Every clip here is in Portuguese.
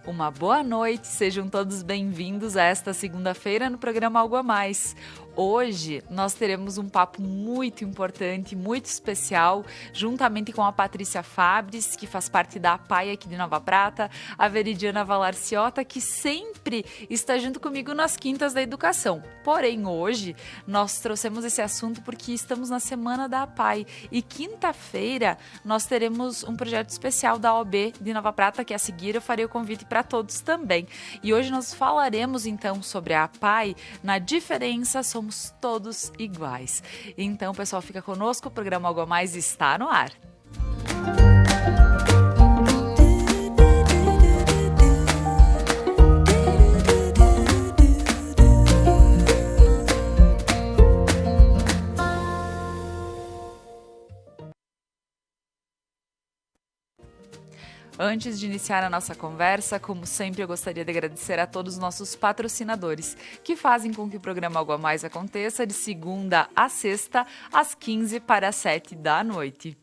Uma boa noite, sejam todos bem-vindos a esta segunda-feira no programa Algo a Mais. Hoje nós teremos um papo muito importante, muito especial, juntamente com a Patrícia Fabres, que faz parte da APAI aqui de Nova Prata, a Veridiana Valarciota, que sempre está junto comigo nas quintas da educação. Porém, hoje nós trouxemos esse assunto porque estamos na semana da APAI e quinta-feira nós teremos um projeto especial da OAB de Nova Prata, que a seguir eu farei o convite para todos também. E hoje nós falaremos então sobre a APAI na diferença somos todos iguais. Então, pessoal, fica conosco, o programa Algo a Mais está no ar. Antes de iniciar a nossa conversa, como sempre, eu gostaria de agradecer a todos os nossos patrocinadores, que fazem com que o programa Algo a Mais aconteça de segunda a sexta, às 15 para as 7 da noite.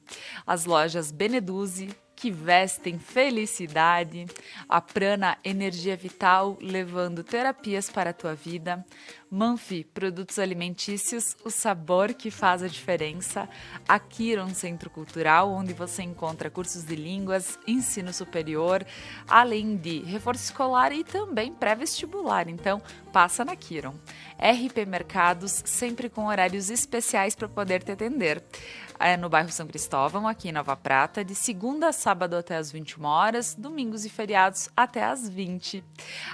As lojas Beneduzzi, que vestem felicidade, a Prana Energia Vital, levando terapias para a tua vida, Manfi, produtos alimentícios, o sabor que faz a diferença, a Kiron Centro Cultural, onde você encontra cursos de línguas, ensino superior, além de reforço escolar e também pré-vestibular, então passa na Kiron. RP Mercados, sempre com horários especiais para poder te atender. No bairro São Cristóvão, aqui em Nova Prata, de segunda a sábado até às 21 horas, domingos e feriados até às 20.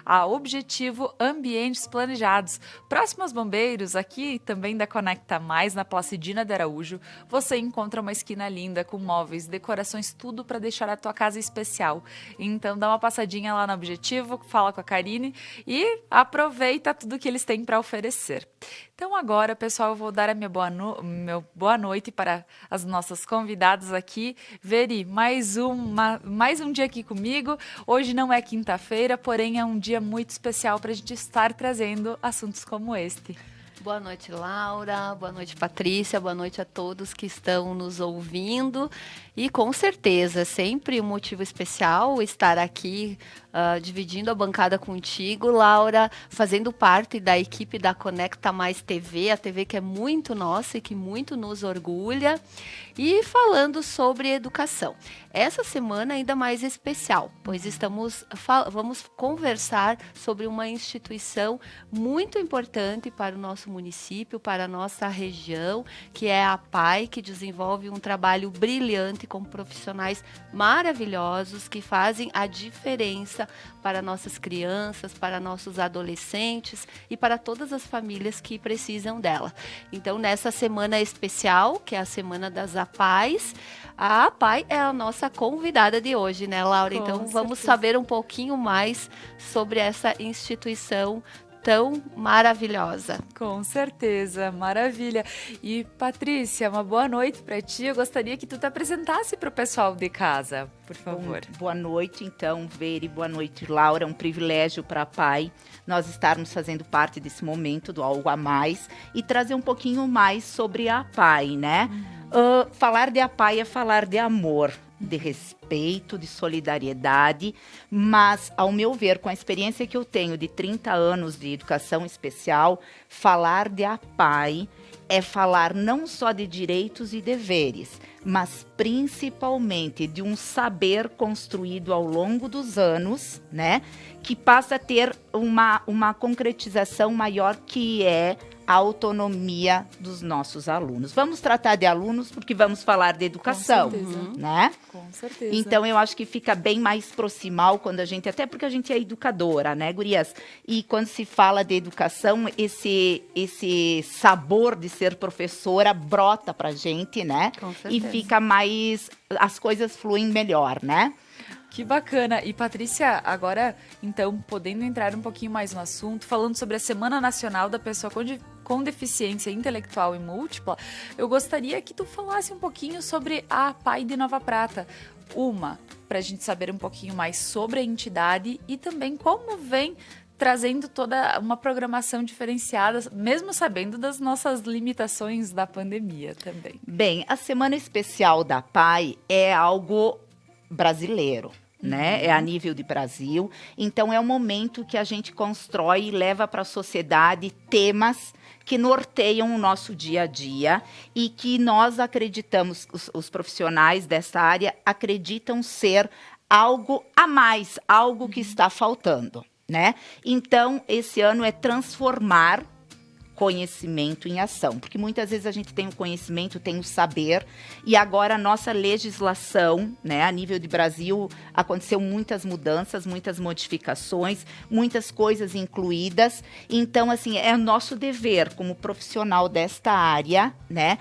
A Objetivo Ambientes Planejados. Próximo aos bombeiros, aqui também da Conecta Mais, na Placidina de Araújo, você encontra uma esquina linda com móveis, decorações, tudo para deixar a tua casa especial. Então dá uma passadinha lá no Objetivo, fala com a Karine e aproveita tudo que eles têm para oferecer. Então agora, pessoal, eu vou dar a minha boa noite para as nossas convidadas aqui. Veri, mais um dia aqui comigo. Hoje não é quinta-feira, porém é um dia muito especial para a gente estar trazendo assuntos como este. Boa noite, Laura. Boa noite, Patrícia. Boa noite a todos que estão nos ouvindo. E com certeza, sempre um motivo especial estar aqui dividindo a bancada contigo, Laura, fazendo parte da equipe da Conecta Mais TV, a TV que é muito nossa e que muito nos orgulha, e falando sobre educação. Essa semana é ainda mais especial, pois vamos conversar sobre uma instituição muito importante para o nosso município, para a nossa região, que é a APAI, que desenvolve um trabalho brilhante com profissionais maravilhosos que fazem a diferença para nossas crianças, para nossos adolescentes e para todas as famílias que precisam dela. Então, nessa semana especial, que é a Semana das APAIs, a APAI é a nossa convidada de hoje, né, Laura? Então, vamos saber um pouquinho mais sobre essa instituição tão maravilhosa. Com certeza, maravilha. E Patrícia, uma boa noite para ti. Eu gostaria que tu te apresentasse para o pessoal de casa, por favor. Boa noite, então, Veri. Boa noite, Laura. É um privilégio para a APAI nós estarmos fazendo parte desse momento do Algo a Mais e trazer um pouquinho mais sobre a APAI, né? Falar de APAI é falar de amor, de respeito, de solidariedade, mas, ao meu ver, com a experiência que eu tenho de 30 anos de educação especial, falar de APAI é falar não só de direitos e deveres, mas principalmente de um saber construído ao longo dos anos, né, que passa a ter uma concretização maior, que é a autonomia dos nossos alunos. Vamos tratar de alunos porque vamos falar de educação, né? Com certeza. Então, eu acho que fica bem mais proximal quando a gente, até porque a gente é educadora, né, gurias? E quando se fala de educação, esse sabor de ser professora brota pra gente, né? Com certeza. E fica mais, as coisas fluem melhor, né? Que bacana. E Patrícia, agora, então, podendo entrar um pouquinho mais no assunto, falando sobre a Semana Nacional da Pessoa com Deficiência Intelectual e Múltipla, eu gostaria que tu falasse um pouquinho sobre a APAI de Nova Prata. Para a gente saber um pouquinho mais sobre a entidade e também como vem trazendo toda uma programação diferenciada, mesmo sabendo das nossas limitações da pandemia também. Bem, a Semana Especial da APAI é algo brasileiro, né? É a nível de Brasil. Então, é um momento que a gente constrói e leva para a sociedade temas que norteiam o nosso dia a dia e que nós acreditamos, os profissionais dessa área acreditam ser algo a mais, algo que está faltando, né? Então, esse ano é transformar conhecimento em ação, porque muitas vezes a gente tem o conhecimento, tem o saber, e agora a nossa legislação, né, a nível de Brasil, aconteceu muitas mudanças, muitas modificações, muitas coisas incluídas, então, assim, é nosso dever como profissional desta área, né,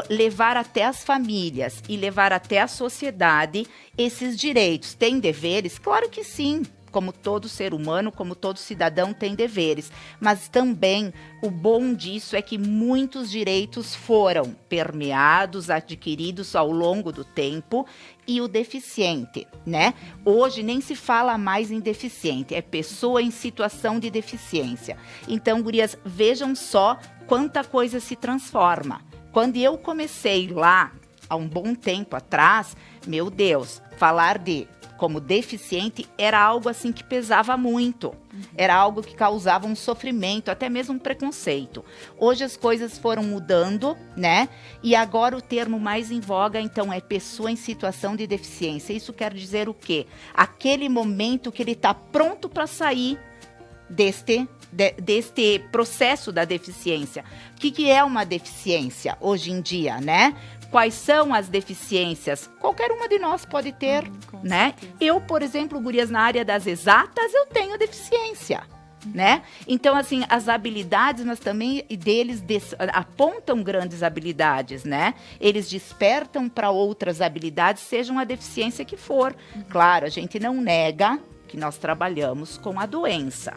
levar até as famílias e levar até a sociedade esses direitos. Tem deveres? Claro que sim. Como todo ser humano, como todo cidadão tem deveres. Mas também o bom disso é que muitos direitos foram permeados, adquiridos ao longo do tempo, e o deficiente, né? Hoje nem se fala mais em deficiente, é pessoa em situação de deficiência. Então, gurias, vejam só quanta coisa se transforma. Quando eu comecei lá, há um bom tempo atrás, meu Deus, falar de como deficiente era algo assim que pesava muito, era algo que causava um sofrimento, até mesmo um preconceito. Hoje as coisas foram mudando, né? E agora o termo mais em voga, então, é pessoa em situação de deficiência. Isso quer dizer o quê? Aquele momento que ele está pronto para sair deste processo da deficiência. O que é uma deficiência hoje em dia, né? Quais são as deficiências? Qualquer uma de nós pode ter, né? Certeza. Eu, por exemplo, gurias, na área das exatas, eu tenho deficiência, né? Então, assim, as habilidades, mas também deles apontam grandes habilidades, né? Eles despertam para outras habilidades, sejam a deficiência que for. Claro, a gente não nega que nós trabalhamos com a doença.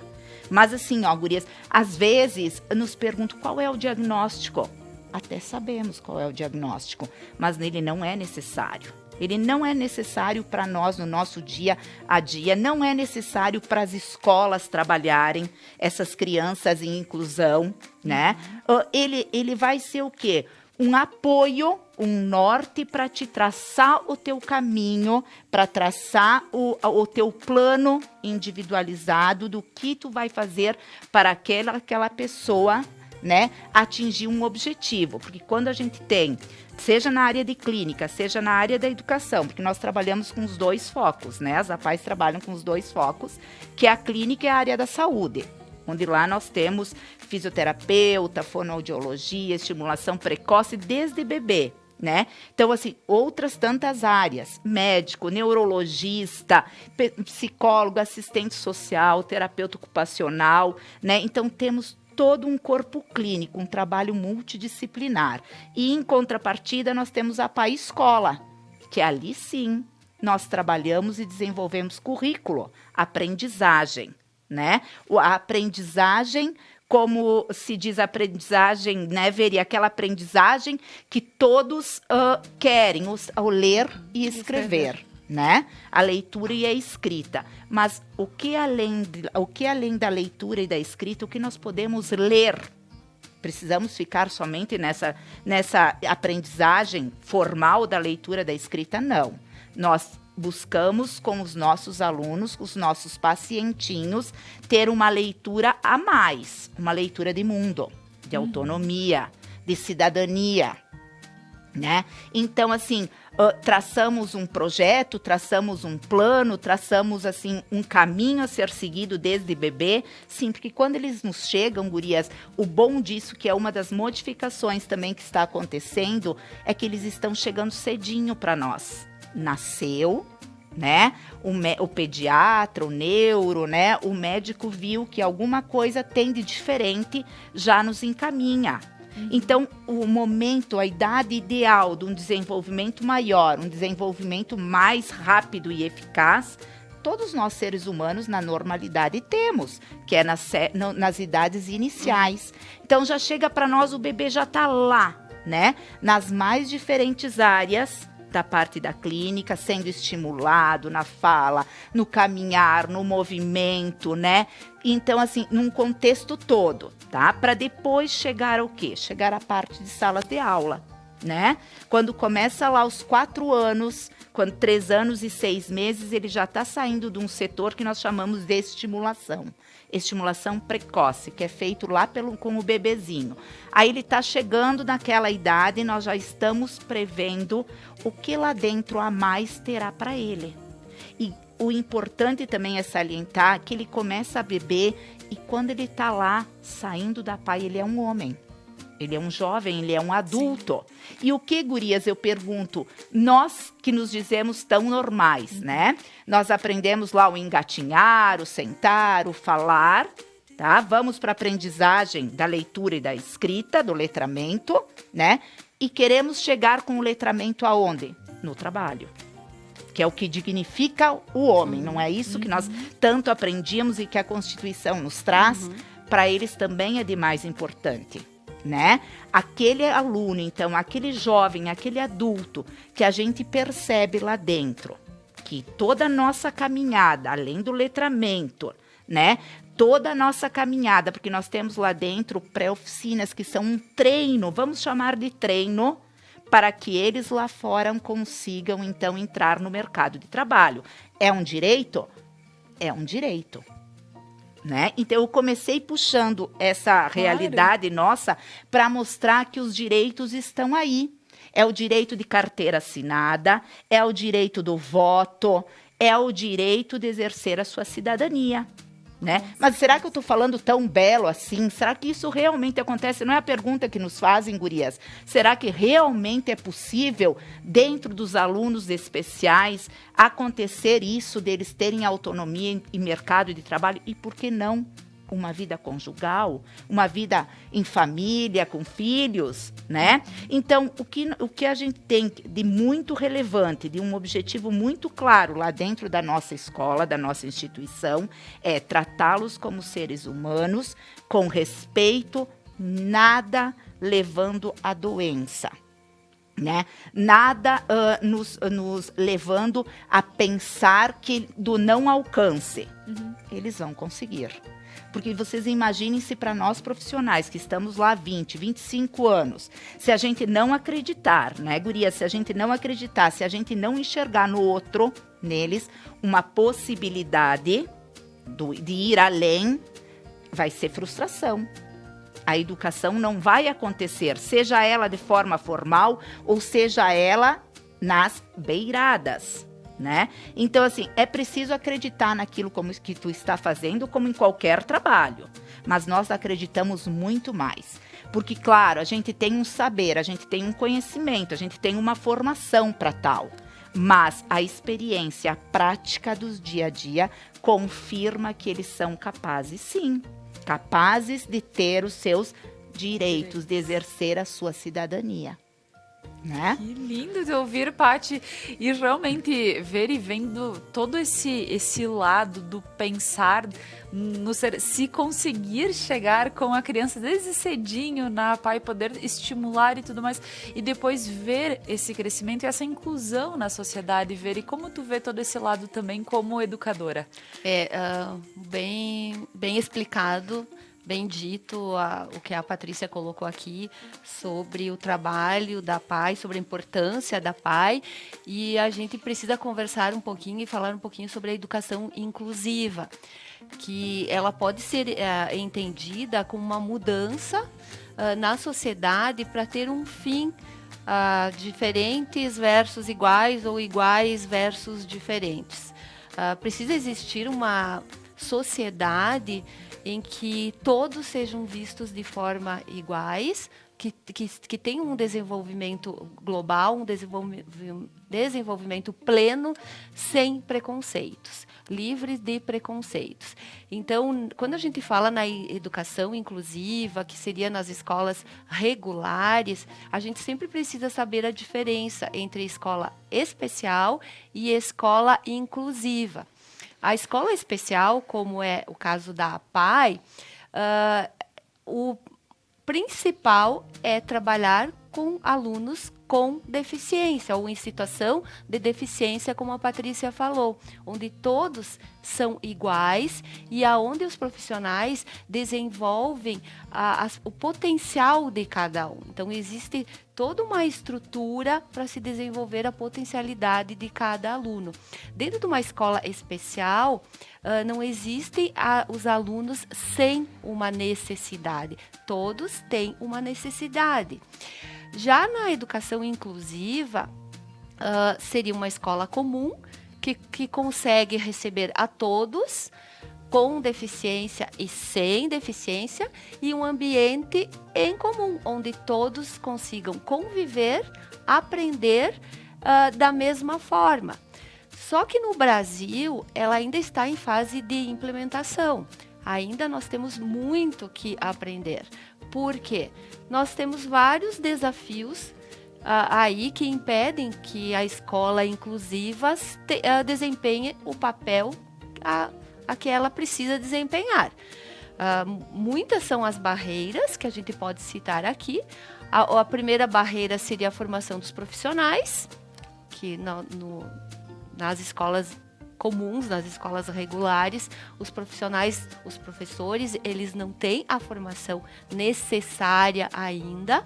Mas assim, ó, gurias, às vezes nos perguntam qual é o diagnóstico. Até sabemos qual é o diagnóstico, mas ele não é necessário. Ele não é necessário para nós no nosso dia a dia, não é necessário para as escolas trabalharem essas crianças em inclusão, né? Ele vai ser o quê? Um apoio, um norte para te traçar o teu caminho, para traçar o teu plano individualizado do que tu vai fazer para aquela pessoa, né, atingir um objetivo. Porque quando a gente tem, seja na área de clínica, seja na área da educação, porque nós trabalhamos com os dois focos, né? As APAES trabalham com os dois focos, que é a clínica e a área da saúde, onde lá nós temos fisioterapeuta, fonoaudiologia, estimulação precoce desde bebê, né? Então, assim, outras tantas áreas, médico, neurologista, psicólogo, assistente social, terapeuta ocupacional, né? Então, temos todo um corpo clínico, um trabalho multidisciplinar. E, em contrapartida, nós temos a APAE Escola, que ali sim nós trabalhamos e desenvolvemos currículo, aprendizagem, né? A aprendizagem, como se diz aprendizagem, né, Veri? Aquela aprendizagem que todos querem, o ler e escrever. Né? A leitura e a escrita. Mas o que além da leitura e da escrita, o que nós podemos ler? Precisamos ficar somente nessa aprendizagem formal da leitura e da escrita? Não. Nós buscamos com os nossos alunos, com os nossos pacientinhos, ter uma leitura a mais, uma leitura de mundo, de autonomia, de cidadania, né? Então, assim, traçamos um projeto, traçamos um plano, traçamos, assim, um caminho a ser seguido desde bebê. Sim, porque quando eles nos chegam, gurias, o bom disso, que é uma das modificações também que está acontecendo, é que eles estão chegando cedinho para nós. Nasceu, né? O pediatra, o neuro, né? O médico viu que alguma coisa tem de diferente, já nos encaminha. Então, o momento, a idade ideal de um desenvolvimento maior, um desenvolvimento mais rápido e eficaz, todos nós seres humanos na normalidade temos, que é nas idades iniciais. Então, já chega para nós, o bebê já está lá, né? Nas mais diferentes áreas da parte da clínica, sendo estimulado na fala, no caminhar, no movimento, né? Então, assim, num contexto todo, tá? Para depois chegar ao quê? Chegar à parte de sala de aula, né? Quando começa lá aos 4 anos, quando 3 anos e 6 meses, ele já está saindo de um setor que nós chamamos de estimulação. Estimulação precoce, que é feito lá com o bebezinho. Aí ele está chegando naquela idade e nós já estamos prevendo o que lá dentro a mais terá para ele. E o importante também é salientar que ele começa a beber e quando ele está lá saindo da pai, ele é um homem. Ele é um jovem, ele é um adulto. Sim. E o que, gurias, eu pergunto, nós que nos dizemos tão normais, né? Nós aprendemos lá o engatinhar, o sentar, o falar, tá? Vamos para a aprendizagem da leitura e da escrita, do letramento, né? E queremos chegar com o letramento aonde? No trabalho. Que é o que dignifica o homem, não é isso que nós tanto aprendíamos e que a Constituição nos traz? Para eles também é de mais importante. Né? Aquele aluno, então, aquele jovem, aquele adulto que a gente percebe lá dentro, que toda a nossa caminhada, além do letramento, né? Toda a nossa caminhada, porque nós temos lá dentro pré-oficinas que são um treino, vamos chamar de treino, para que eles lá fora consigam, então, entrar no mercado de trabalho. É um direito? É um direito. Né? Então, eu comecei puxando essa realidade nossa para mostrar que os direitos estão aí. É o direito de carteira assinada, é o direito do voto, é o direito de exercer a sua cidadania. Né? Mas será que eu estou falando tão belo assim? Será que isso realmente acontece? Não é a pergunta que nos fazem, gurias. Será que realmente é possível, dentro dos alunos especiais, acontecer isso, deles terem autonomia e mercado de trabalho? E por que não uma vida conjugal, uma vida em família, com filhos, né? Então, o que a gente tem de muito relevante, de um objetivo muito claro lá dentro da nossa escola, da nossa instituição, é tratá-los como seres humanos, com respeito, nada levando à doença. Né? Nada nos levando a pensar que do não alcance. Eles vão conseguir. Porque vocês imaginem se para nós profissionais que estamos lá há 20, 25 anos, se a gente não acreditar, né, guria? Se a gente não acreditar, se a gente não enxergar no outro, neles, uma possibilidade de ir além, vai ser frustração. A educação não vai acontecer, seja ela de forma formal ou seja ela nas beiradas. Né? Então, assim, é preciso acreditar naquilo que tu está fazendo, como em qualquer trabalho. Mas nós acreditamos muito mais. Porque, claro, a gente tem um saber, a gente tem um conhecimento, a gente tem uma formação para tal. Mas a experiência, a prática dos dia a dia confirma que eles são capazes, sim. Capazes de ter os seus direitos, de exercer a sua cidadania. Né? Que lindo de ouvir, Paty, e realmente ver e vendo todo esse lado do pensar no ser, se conseguir chegar com a criança desde cedinho na pai, poder estimular e tudo mais, e depois ver esse crescimento e essa inclusão na sociedade, ver, e como tu vê todo esse lado também como educadora? Bem explicado. Bem dito o que a Patrícia colocou aqui sobre o trabalho da PAI, sobre a importância da PAI, e a gente precisa conversar um pouquinho e falar um pouquinho sobre a educação inclusiva, que ela pode ser entendida como uma mudança na sociedade para ter um fim diferentes versus iguais ou iguais versus diferentes. Precisa existir uma sociedade em que todos sejam vistos de forma iguais, que tenham um desenvolvimento global, um desenvolvimento pleno, sem preconceitos, livres de preconceitos. Então, quando a gente fala na educação inclusiva, que seria nas escolas regulares, a gente sempre precisa saber a diferença entre escola especial e escola inclusiva. A escola especial, como é o caso da PAI, o principal é trabalhar com alunos com deficiência ou em situação de deficiência, como a Patrícia falou, onde todos são iguais e aonde os profissionais desenvolvem o potencial de cada um. Então, existe toda uma estrutura para se desenvolver a potencialidade de cada aluno. Dentro de uma escola especial, não existem os alunos sem uma necessidade. Todos têm uma necessidade. Já na educação inclusiva, seria uma escola comum que consegue receber a todos com deficiência e sem deficiência, e um ambiente em comum, onde todos consigam conviver, aprender da mesma forma. Só que no Brasil, ela ainda está em fase de implementação. Ainda nós temos muito que aprender. Por quê? Nós temos vários desafios aí que impedem que a escola inclusiva desempenhe o papel a que ela precisa desempenhar. Muitas são as barreiras que a gente pode citar aqui. A primeira barreira seria a formação dos profissionais, que nas escolas comuns, nas escolas regulares, os profissionais, os professores, eles não têm a formação necessária ainda.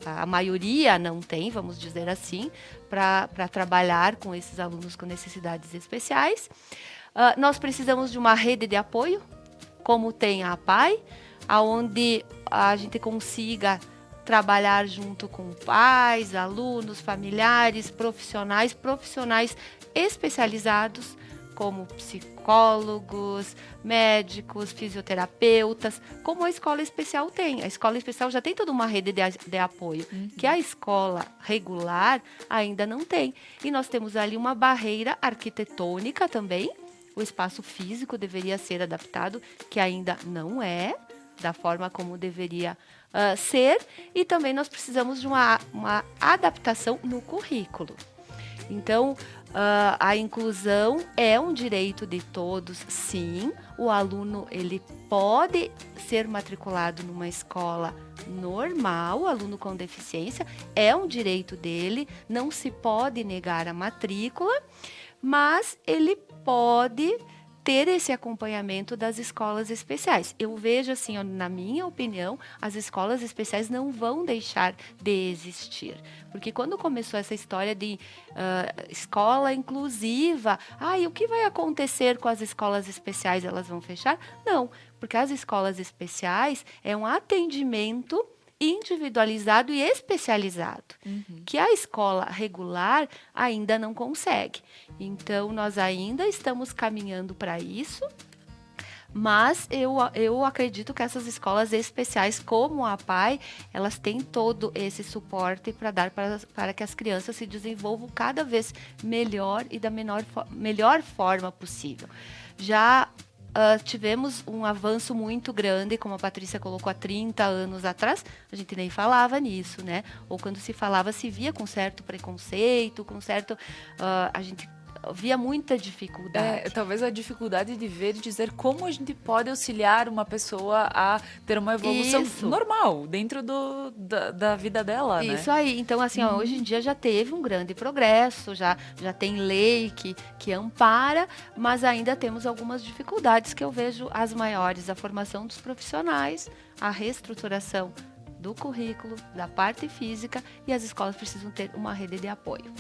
A maioria não tem, vamos dizer assim, para trabalhar com esses alunos com necessidades especiais. Nós precisamos de uma rede de apoio, como tem a APAE, onde a gente consiga trabalhar junto com pais, alunos, familiares, profissionais especializados, como psicólogos, médicos, fisioterapeutas, como a escola especial tem. A escola especial já tem toda uma rede de apoio, que a escola regular ainda não tem. E nós temos ali uma barreira arquitetônica também. O espaço físico deveria ser adaptado, que ainda não é, da forma como deveria ser. E também nós precisamos de uma adaptação no currículo. Então, a inclusão é um direito de todos, sim. O aluno, ele pode ser matriculado numa escola normal, o aluno com deficiência, é um direito dele, não se pode negar a matrícula, mas ele pode ter esse acompanhamento das escolas especiais. Eu vejo assim, na minha opinião, as escolas especiais não vão deixar de existir. Porque quando começou essa história de escola inclusiva, e o que vai acontecer com as escolas especiais? Elas vão fechar? Não, porque as escolas especiais é um atendimento individualizado e especializado, que a escola regular ainda não consegue. Então, nós ainda estamos caminhando para isso, mas eu acredito que essas escolas especiais, como a APAE, elas têm todo esse suporte para dar para que as crianças se desenvolvam cada vez melhor e da melhor forma possível. Já tivemos um avanço muito grande, como a Patrícia colocou, há 30 anos atrás, a gente nem falava nisso, né? Ou quando se falava, se via com certo preconceito, com certo... a gente via muita dificuldade. Talvez a dificuldade de ver e dizer como a gente pode auxiliar uma pessoa a ter uma evolução normal dentro da vida dela, né? Isso aí. Então, assim, hoje em dia já teve um grande progresso, já tem lei que ampara, mas ainda temos algumas dificuldades que eu vejo as maiores: a formação dos profissionais, a reestruturação do currículo, da parte física, e as escolas precisam ter uma rede de apoio.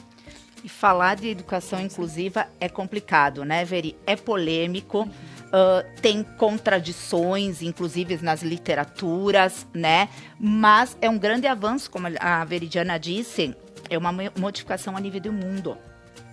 E falar de educação inclusiva é complicado, né, Veri? É polêmico, tem contradições, inclusive nas literaturas, né? Mas é um grande avanço, como a Veridiana disse, é uma modificação a nível do mundo.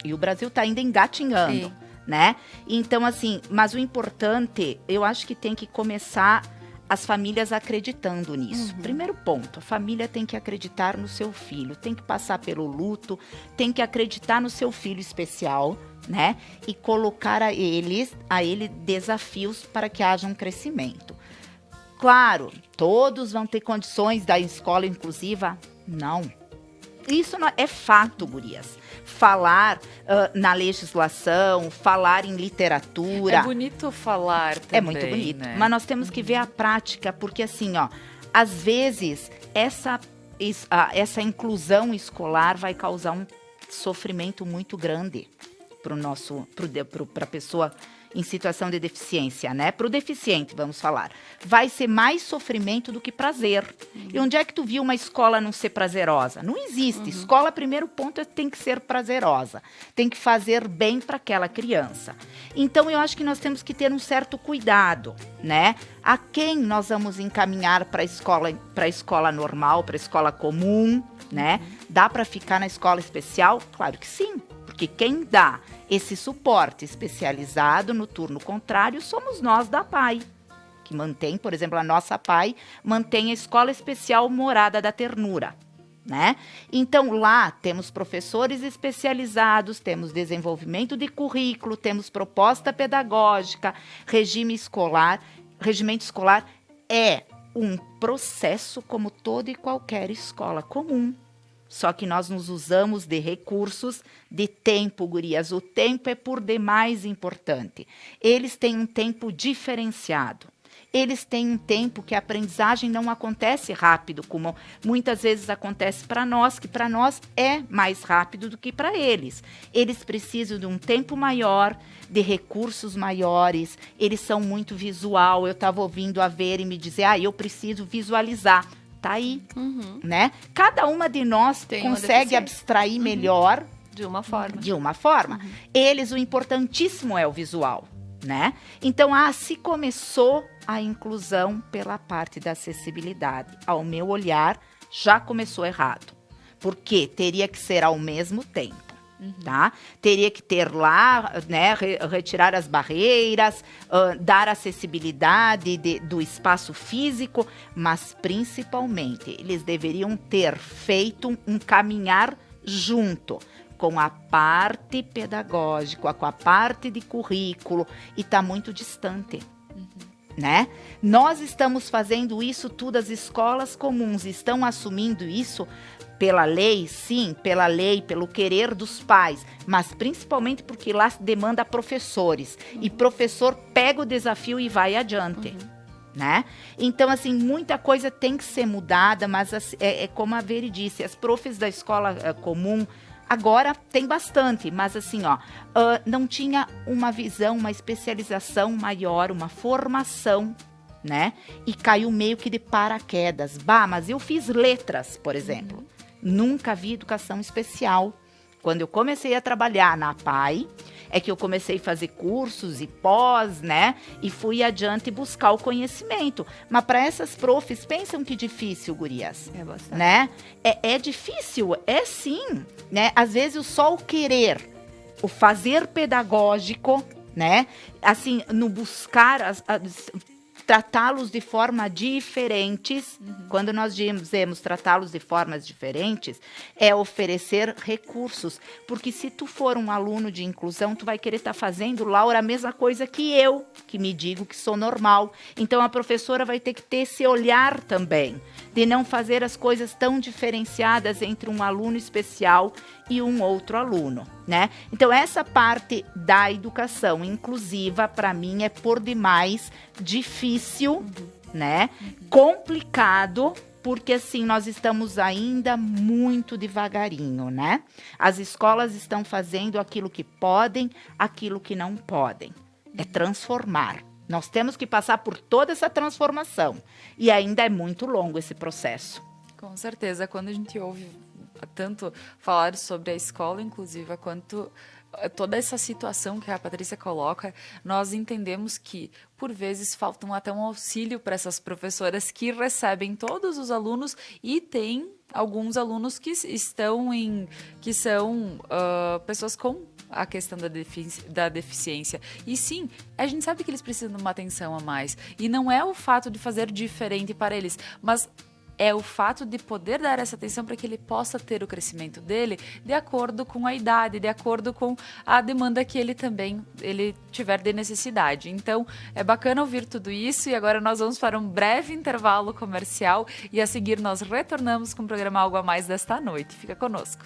E o Brasil está ainda engatinhando, né? Então, assim, mas o importante, eu acho que tem que começar as famílias acreditando nisso. Primeiro ponto, a família tem que acreditar no seu filho, tem que passar pelo luto, tem que acreditar no seu filho especial, né? E colocar a ele desafios para que haja um crescimento. Claro, todos vão ter condições da escola inclusiva? Não. Isso não é fato, gurias. Falar na legislação, falar em literatura. É bonito falar também, é muito bonito, né? Mas nós temos que ver a prática, porque assim, às vezes essa inclusão escolar vai causar um sofrimento muito grande para a pessoa em situação de deficiência, né? Para o deficiente, vamos falar. Vai ser mais sofrimento do que prazer. E onde é que tu viu uma escola não ser prazerosa? Não existe. Escola, primeiro ponto, tem que ser prazerosa. Tem que fazer bem para aquela criança. Então, eu acho que nós temos que ter um certo cuidado, né? A quem nós vamos encaminhar para a escola normal, para a escola comum, né? Dá para ficar na escola especial? Claro que sim. Porque quem dá esse suporte especializado no turno contrário somos nós da PAI, que mantém, por exemplo, a nossa PAI mantém a Escola Especial Morada da Ternura, né? Então, lá temos professores especializados, temos desenvolvimento de currículo, temos proposta pedagógica, regimento escolar é um processo como toda e qualquer escola comum. Só que nós nos usamos de recursos, de tempo, gurias. O tempo é por demais importante. Eles têm um tempo diferenciado. Eles têm um tempo que a aprendizagem não acontece rápido, como muitas vezes acontece para nós, que para nós é mais rápido do que para eles. Eles precisam de um tempo maior, de recursos maiores, eles são muito visual. Eu estava ouvindo a Vera e me dizer, eu preciso visualizar. Tá aí, né? Cada uma de nós consegue abstrair melhor de uma forma. De uma forma. Eles, o importantíssimo é o visual, né? Então, se começou a inclusão pela parte da acessibilidade. Ao meu olhar, já começou errado. Porque teria que ser ao mesmo tempo. Tá? Teria que ter lá, né, retirar as barreiras, dar acessibilidade do espaço físico, mas principalmente eles deveriam ter feito um caminhar junto com a parte pedagógica, com a parte de currículo, e está muito distante. Né? Nós estamos fazendo isso tudo, as escolas comuns estão assumindo isso pela lei, sim, pela lei, pelo querer dos pais, mas principalmente porque lá se demanda professores, e professor pega o desafio e vai adiante, né? Então, assim, muita coisa tem que ser mudada, mas é como a Veri disse, as profs da escola comum, agora tem bastante, mas assim, não tinha uma visão, uma especialização maior, uma formação, né? E caiu meio que de paraquedas. Mas eu fiz letras, por exemplo. Nunca vi educação especial. Quando eu comecei a trabalhar na PAI, é que eu comecei a fazer cursos e pós, né? E fui adiante buscar o conhecimento. Mas para essas profs, pensam que difícil, gurias. É bastante. Né? É difícil, é sim. Né? Às vezes só o querer, o fazer pedagógico, né? Assim, no buscar tratá-los de forma diferentes. Quando nós dizemos tratá-los de formas diferentes, é oferecer recursos. Porque se tu for um aluno de inclusão, tu vai querer estar fazendo, Laura, a mesma coisa que eu, que me digo que sou normal. Então, a professora vai ter que ter esse olhar também, de não fazer as coisas tão diferenciadas entre um aluno especial e um outro aluno, né? Então, essa parte da educação inclusiva, para mim, é por demais difícil, né? Complicado, porque, assim, nós estamos ainda muito devagarinho, né? As escolas estão fazendo aquilo que podem, aquilo que não podem. É transformar. Nós temos que passar por toda essa transformação. E ainda é muito longo esse processo. Com certeza. Quando a gente ouve tanto falar sobre a escola inclusiva, quanto toda essa situação que a Patrícia coloca, nós entendemos que, por vezes, faltam até um auxílio para essas professoras que recebem todos os alunos e tem alguns alunos que são pessoas com a questão da deficiência. E sim, a gente sabe que eles precisam de uma atenção a mais. E não é o fato de fazer diferente para eles, mas é o fato de poder dar essa atenção para que ele possa ter o crescimento dele de acordo com a idade, de acordo com a demanda que ele tiver de necessidade. Então, é bacana ouvir tudo isso, e agora nós vamos para um breve intervalo comercial e a seguir nós retornamos com o programa Algo a Mais desta noite. Fica conosco.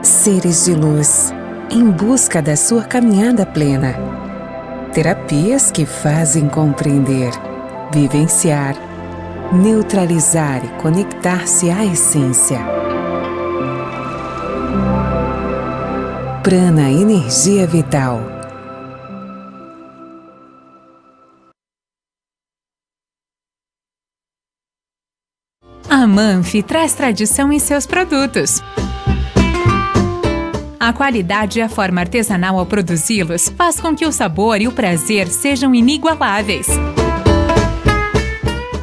Seres de luz, em busca da sua caminhada plena. Terapias que fazem compreender, vivenciar, neutralizar e conectar-se à essência. Prana Energia Vital. A Manfi traz tradição em seus produtos. A qualidade e a forma artesanal ao produzi-los faz com que o sabor e o prazer sejam inigualáveis.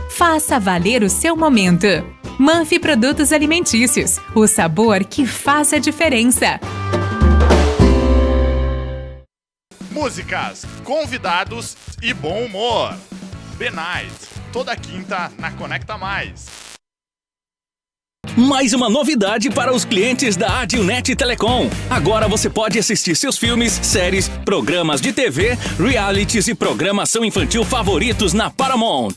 Faça valer o seu momento. Manfi Produtos Alimentícios, o sabor que faz a diferença. Músicas, convidados e bom humor. The Night, toda quinta na Conecta Mais. Mais uma novidade para os clientes da Adilnet Telecom. Agora você pode assistir seus filmes, séries, programas de TV, realities e programação infantil favoritos na Paramount.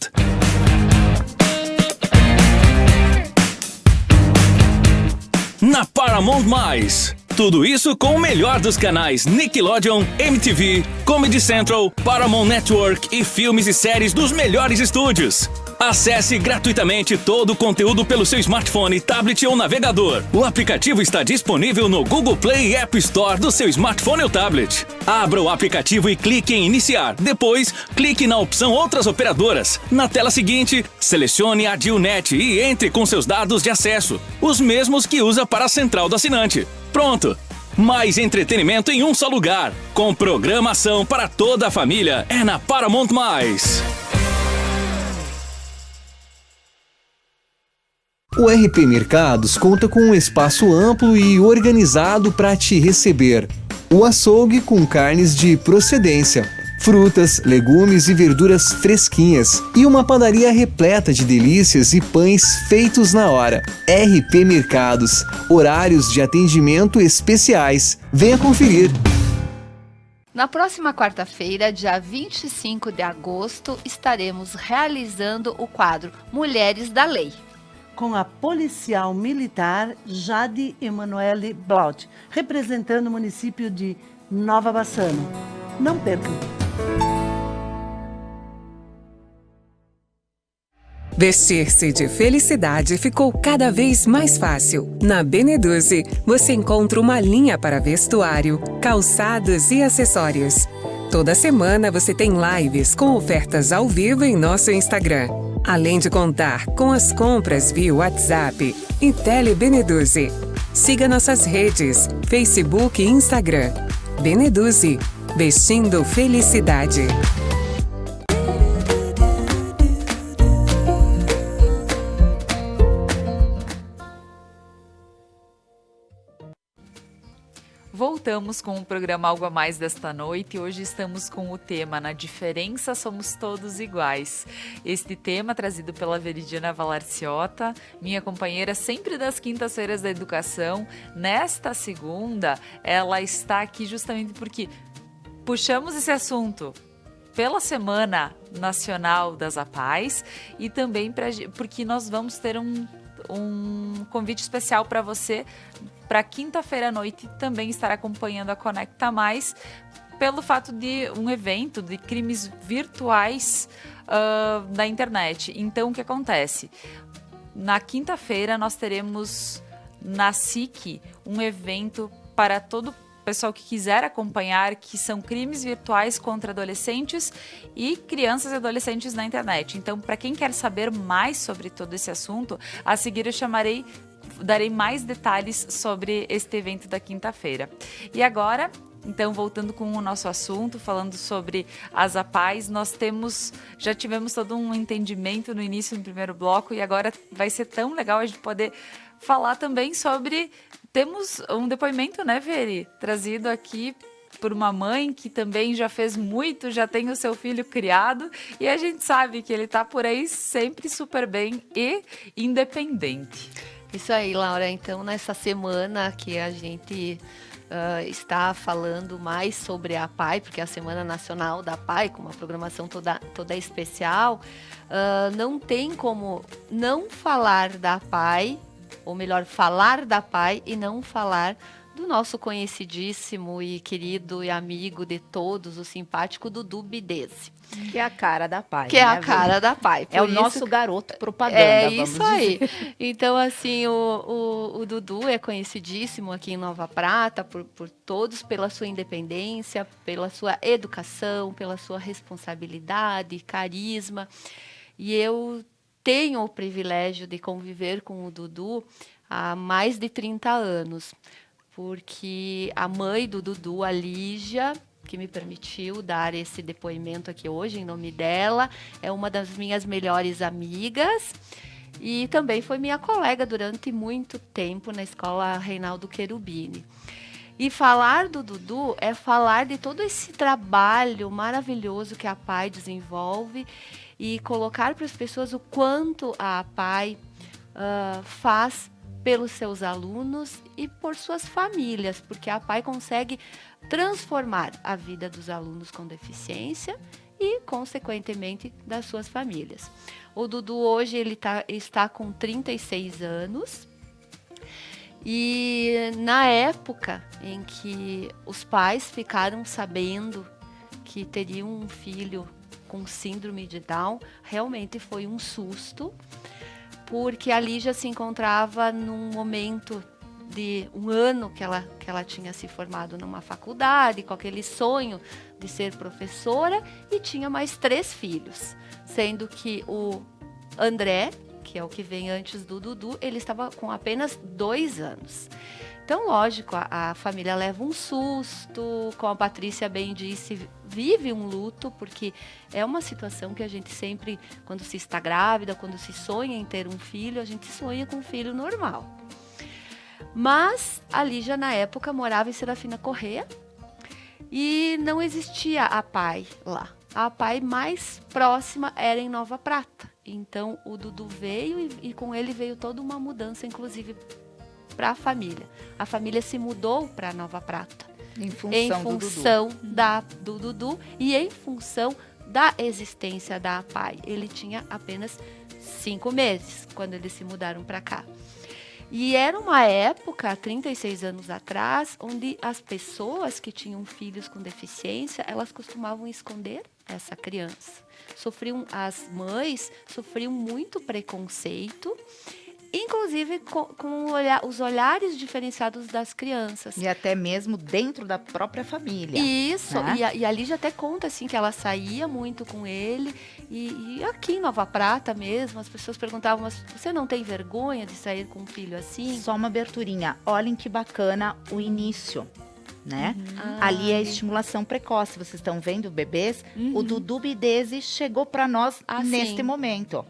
Na Paramount+. Tudo isso com o melhor dos canais Nickelodeon, MTV, Comedy Central, Paramount Network e filmes e séries dos melhores estúdios. Acesse gratuitamente todo o conteúdo pelo seu smartphone, tablet ou navegador. O aplicativo está disponível no Google Play e App Store do seu smartphone ou tablet. Abra o aplicativo e clique em Iniciar. Depois, clique na opção Outras Operadoras. Na tela seguinte, selecione a Adilnet e entre com seus dados de acesso, os mesmos que usa para a central do assinante. Pronto! Mais entretenimento em um só lugar. Com programação para toda a família. É na Paramount+. O RP Mercados conta com um espaço amplo e organizado para te receber. O açougue com carnes de procedência, frutas, legumes e verduras fresquinhas e uma padaria repleta de delícias e pães feitos na hora. RP Mercados, horários de atendimento especiais. Venha conferir. Na próxima quarta-feira, dia 25 de agosto, estaremos realizando o quadro Mulheres da Lei, com a policial militar Jade Emanuele Blaut, representando o município de Nova Bassano. Não percam! Vestir-se de felicidade ficou cada vez mais fácil. Na Beneduze, você encontra uma linha para vestuário, calçados e acessórios. Toda semana você tem lives com ofertas ao vivo em nosso Instagram. Além de contar com as compras via WhatsApp e Telebeneduze. Siga nossas redes, Facebook e Instagram. Beneduze, vestindo felicidade. Voltamos com o programa Algo a Mais desta noite e hoje estamos com o tema Na Diferença Somos Todos Iguais. Este tema trazido pela Veridiana Valarciota, minha companheira sempre das quintas-feiras da educação. Nesta segunda, ela está aqui justamente porque puxamos esse assunto pela Semana Nacional das APAES e também porque nós vamos ter um convite especial para você para quinta-feira à noite também estar acompanhando a Conecta Mais pelo fato de um evento de crimes virtuais da internet. Então, o que acontece? Na quinta-feira nós teremos na SIC um evento para todo pessoal que quiser acompanhar, que são crimes virtuais contra adolescentes e crianças e adolescentes na internet. Então, para quem quer saber mais sobre todo esse assunto, a seguir eu darei mais detalhes sobre este evento da quinta-feira. E agora, então, voltando com o nosso assunto, falando sobre as APAES, já tivemos todo um entendimento no início, no primeiro bloco, e agora vai ser tão legal a gente poder falar também sobre... Temos um depoimento, né, Veri, trazido aqui por uma mãe que também já fez muito, já tem o seu filho criado, e a gente sabe que ele está por aí sempre super bem e independente. Isso aí, Laura. Então, nessa semana que a gente está falando mais sobre a PAI, porque é a Semana Nacional da PAI, com uma programação toda especial, não tem como não falar da PAI, ou melhor, falar da PAI e não falar do nosso conhecidíssimo e querido e amigo de todos, o simpático Dudu Bidese. Que é a cara da Pai. Que é a cara da Pai. É o nosso garoto propaganda, É vamos isso aí. dizer. Então, assim, o Dudu é conhecidíssimo aqui em Nova Prata por todos, pela sua independência, pela sua educação, pela sua responsabilidade, carisma. E eu tenho o privilégio de conviver com o Dudu há mais de 30 anos, porque a mãe do Dudu, a Lígia, que me permitiu dar esse depoimento aqui hoje em nome dela, é uma das minhas melhores amigas e também foi minha colega durante muito tempo na escola Reinaldo Cherubini. E falar do Dudu é falar de todo esse trabalho maravilhoso que a Pai desenvolve e colocar para as pessoas o quanto a Pai faz pelos seus alunos e por suas famílias, porque a Pai consegue transformar a vida dos alunos com deficiência e, consequentemente, das suas famílias. O Dudu hoje está com 36 anos e na época em que os pais ficaram sabendo que teriam um filho com síndrome de Down, realmente foi um susto, porque a Lígia se encontrava num momento de um ano que ela tinha se formado numa faculdade, com aquele sonho de ser professora, e tinha mais 3 filhos, sendo que o André, que é o que vem antes do Dudu, ele estava com apenas 2 anos. Então, lógico, a família leva um susto, como a Patrícia bem disse, vive um luto, porque é uma situação que a gente sempre, quando se está grávida, quando se sonha em ter um filho, a gente sonha com um filho normal. Mas a Lígia, na época, morava em Serafina Corrêa e não existia a Pai lá. A Pai mais próxima era em Nova Prata. Então, o Dudu veio e com ele veio toda uma mudança, inclusive, para a família. A família se mudou para Nova Prata. Em função do Dudu e em função da existência da Pai. Ele tinha apenas 5 meses quando eles se mudaram para cá. E era uma época, 36 anos atrás, onde as pessoas que tinham filhos com deficiência, elas costumavam esconder essa criança. As mães sofriam muito preconceito, inclusive com os olhares diferenciados das crianças. E até mesmo dentro da própria família. Isso, né? e a Lígia até conta assim, que ela saía muito com ele, e aqui em Nova Prata mesmo, as pessoas perguntavam, mas você não tem vergonha de sair com um filho assim? Só uma aberturinha, olhem que bacana o início, né? Ali é a estimulação precoce, vocês estão vendo bebês? O Dudu Bidese chegou para nós neste momento.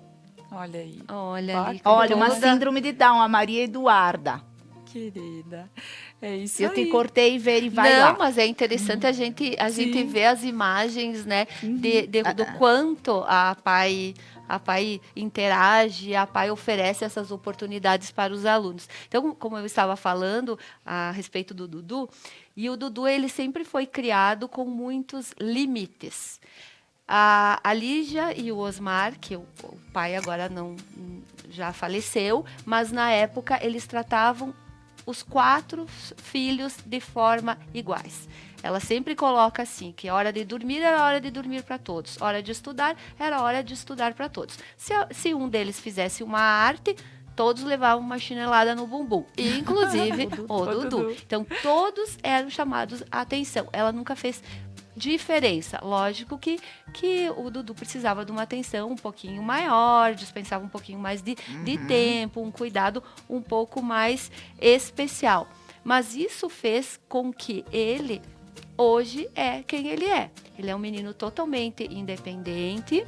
Olha aí. Olha, uma síndrome de Down, a Maria Eduarda. Querida, é isso Eu aí. te cortei, Veri, vai lá. Não, mas é interessante a gente ver as imagens, né, do quanto a Pai interage, a Pai oferece essas oportunidades para os alunos. Então, como eu estava falando a respeito do Dudu, e o Dudu ele sempre foi criado com muitos limites. A Lígia e o Osmar, que o pai agora já faleceu, mas na época eles tratavam os 4 filhos de forma iguais. Ela sempre coloca assim, que a hora de dormir era hora de dormir para todos, hora de estudar era hora de estudar para todos. Se um deles fizesse uma arte, todos levavam uma chinelada no bumbum, inclusive o Dudu. Então, todos eram chamados a atenção. Ela nunca fez diferença. Lógico que o Dudu precisava de uma atenção um pouquinho maior, dispensava um pouquinho mais de tempo, um cuidado um pouco mais especial. Mas isso fez com que ele, hoje, é quem ele é. Ele é um menino totalmente independente,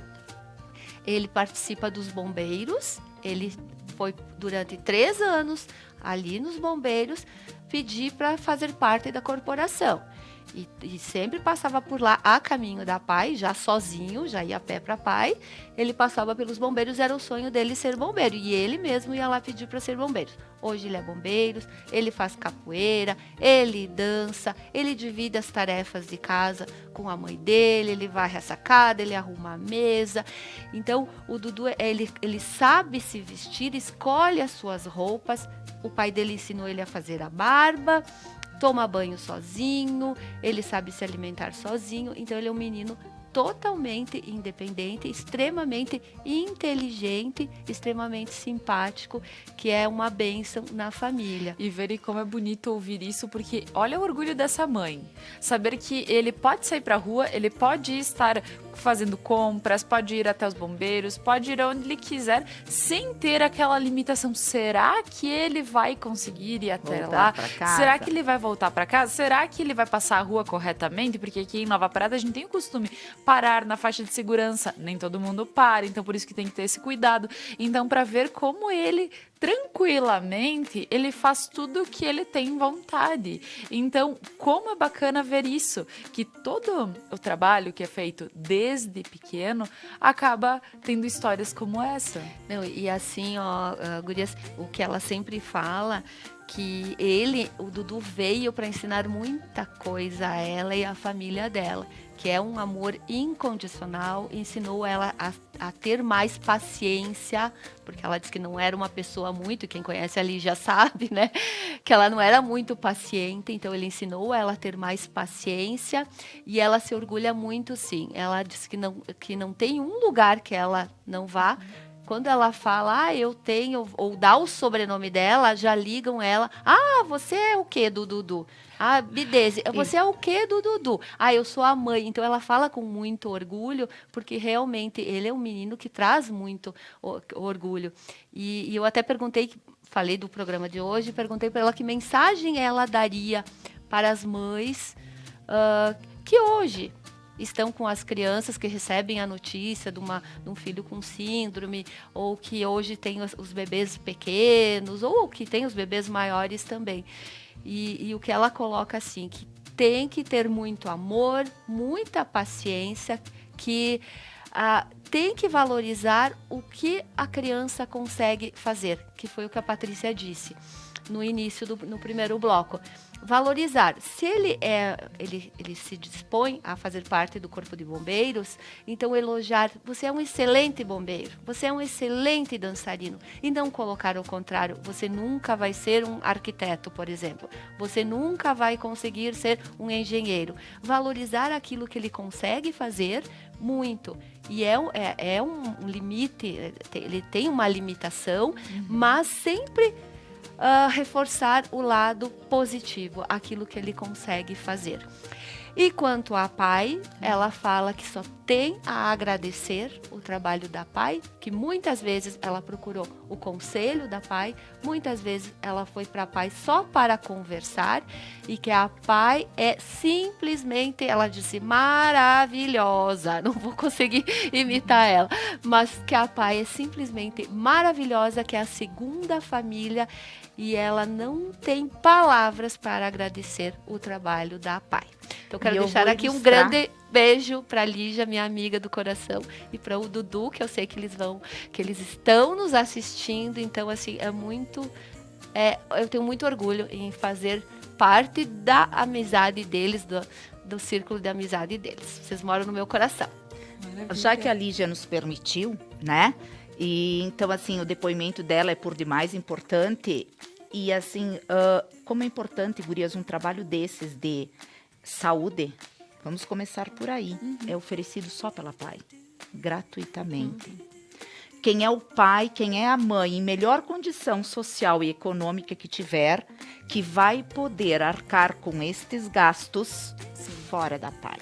ele participa dos bombeiros, ele foi durante 3 anos ali nos bombeiros pedir para fazer parte da corporação. E sempre passava por lá a caminho da Pai, já sozinho, já ia a pé para a Pai. Ele passava pelos bombeiros, era o sonho dele ser bombeiro. E ele mesmo ia lá pedir para ser bombeiro. Hoje ele é bombeiro, ele faz capoeira, ele dança, ele divide as tarefas de casa com a mãe dele, ele varre a sacada, ele arruma a mesa. Então, o Dudu, ele sabe se vestir, escolhe as suas roupas. O pai dele ensinou ele a fazer a barba. toma banho sozinho, ele sabe se alimentar sozinho, então ele é um menino totalmente independente, extremamente inteligente, extremamente simpático, que é uma bênção na família. E Veri, como é bonito ouvir isso, porque olha o orgulho dessa mãe. Saber que ele pode sair pra rua, ele pode estar fazendo compras, pode ir até os bombeiros, pode ir onde ele quiser, sem ter aquela limitação. Será que ele vai conseguir ir até Voltar lá? pra casa? Será que ele vai voltar pra casa? Será que ele vai passar a rua corretamente? Porque aqui em Nova Prata a gente tem o costume parar na faixa de segurança. Nem todo mundo para, então por isso que tem que ter esse cuidado. Então, para ver como ele tranquilamente, ele faz tudo o que ele tem vontade. Então, como é bacana ver isso, que todo o trabalho que é feito desde pequeno acaba tendo histórias como essa. Não, e assim, gurias, o que ela sempre fala, que o Dudu veio para ensinar muita coisa a ela e a família dela, que é um amor incondicional, ensinou ela a ter mais paciência, porque ela disse que não era uma pessoa muito, quem conhece ali já sabe, né, que ela não era muito paciente, então ele ensinou ela a ter mais paciência, e ela se orgulha muito, sim. Ela disse que não tem um lugar que ela não vá. Quando ela fala, eu tenho, ou dá o sobrenome dela, já ligam ela. Você é o quê do Dudu? Bideze, você é o quê do Dudu? Eu sou a mãe. Então, ela fala com muito orgulho, porque realmente ele é um menino que traz muito orgulho. E eu até falei do programa de hoje, perguntei para ela que mensagem ela daria para as mães que hoje estão com as crianças que recebem a notícia de um filho com síndrome, ou que hoje tem os bebês pequenos, ou que tem os bebês maiores também. E o que ela coloca assim, que tem que ter muito amor, muita paciência, que tem que valorizar o que a criança consegue fazer, que foi o que a Patrícia disse no início, no primeiro bloco. Valorizar. Se ele se dispõe a fazer parte do Corpo de Bombeiros, então elogiar. Você é um excelente bombeiro, você é um excelente dançarino. E não colocar o contrário. Você nunca vai ser um arquiteto, por exemplo. Você nunca vai conseguir ser um engenheiro. Valorizar aquilo que ele consegue fazer muito. E é um limite, ele tem uma limitação, mas sempre reforçar o lado positivo, aquilo que ele consegue fazer. E quanto à Pai, ela fala que só tem a agradecer o trabalho da Pai, que muitas vezes ela procurou o conselho da Pai, muitas vezes ela foi para a Pai só para conversar, e que a Pai é simplesmente, ela disse, maravilhosa. Não vou conseguir imitar ela, mas que a Pai é simplesmente maravilhosa, que é a segunda família, e ela não tem palavras para agradecer o trabalho da Pai. Então, quero deixar aqui um grande beijo para a Lígia, minha amiga do coração, e para o Dudu, que eu sei que eles estão nos assistindo. Então, assim, eu tenho muito orgulho em fazer parte da amizade deles, do círculo de amizade deles. Vocês moram no meu coração. Maravilha. Já que a Lígia nos permitiu, né? E então, assim, o depoimento dela é por demais importante. E, assim, como é importante, gurias, um trabalho desses de saúde, vamos começar por aí. É oferecido só pela Pai, gratuitamente. Quem é o pai, quem é a mãe, em melhor condição social e econômica que tiver, que vai poder arcar com estes gastos fora da Pai.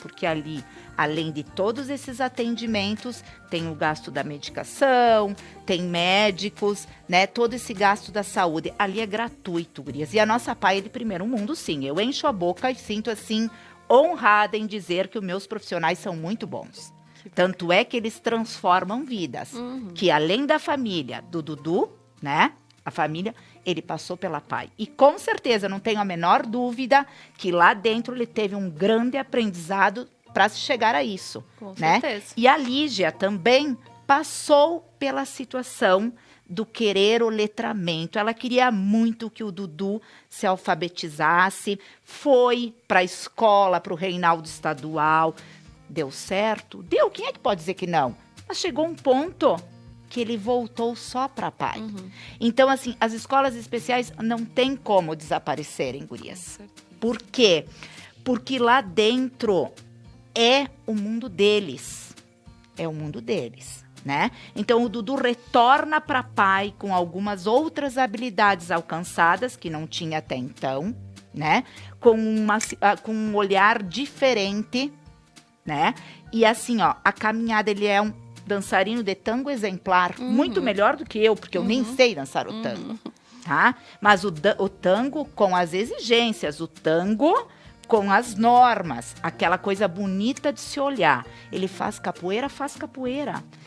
Porque ali, além de todos esses atendimentos, tem o gasto da medicação, tem médicos, né? Todo esse gasto da saúde. Ali é gratuito, gurias. E a nossa Pai é de primeiro mundo, sim. Eu encho a boca e sinto, assim, honrada em dizer que os meus profissionais são muito bons. Tanto é que eles transformam vidas. Que além da família do Dudu, né? A família, ele passou pela Pai. E com certeza, não tenho a menor dúvida que lá dentro ele teve um grande aprendizado para chegar a isso. Com né? certeza. E a Lígia também passou pela situação do querer o letramento. Ela queria muito que o Dudu se alfabetizasse, foi para a escola, para o Reinaldo Estadual. Deu certo? Deu. Quem é que pode dizer que não? Mas chegou um ponto que ele voltou só para pai. Então, assim, as escolas especiais não tem como desaparecerem, gurias. Por quê? Porque lá dentro é o mundo deles. É o mundo deles, né? Então, o Dudu retorna para pai com algumas outras habilidades alcançadas que não tinha até então, né? Com um olhar diferente, né? E assim, ó, a caminhada, ele é um dançarino de tango exemplar, muito melhor do que eu, porque eu nem sei dançar o tango, tá? Mas o tango com as exigências, o tango com as normas, aquela coisa bonita de se olhar. Ele faz capoeira.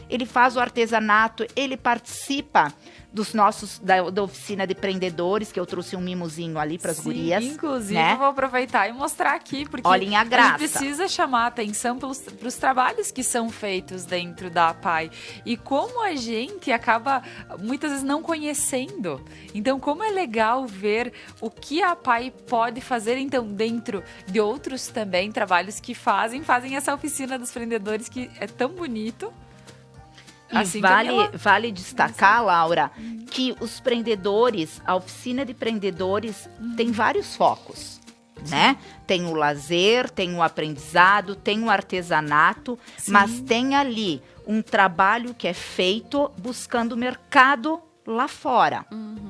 Ele faz o artesanato, ele participa dos nossos, da oficina de prendedores, que eu trouxe um mimozinho ali para as gurias. Inclusive, né? eu vou aproveitar e mostrar aqui, porque olhem a graça. A gente precisa chamar a atenção para os trabalhos que são feitos dentro da APAI. E como a gente acaba, muitas vezes, não conhecendo. Então, como é legal ver o que a APAI pode fazer, então, dentro de outros também trabalhos que fazem essa oficina dos prendedores, que é tão bonito. E assim, vale destacar, Laura, que os prendedores, a oficina de prendedores tem vários focos, né? Tem o lazer, tem o aprendizado, tem o artesanato, mas tem ali um trabalho que é feito buscando mercado lá fora.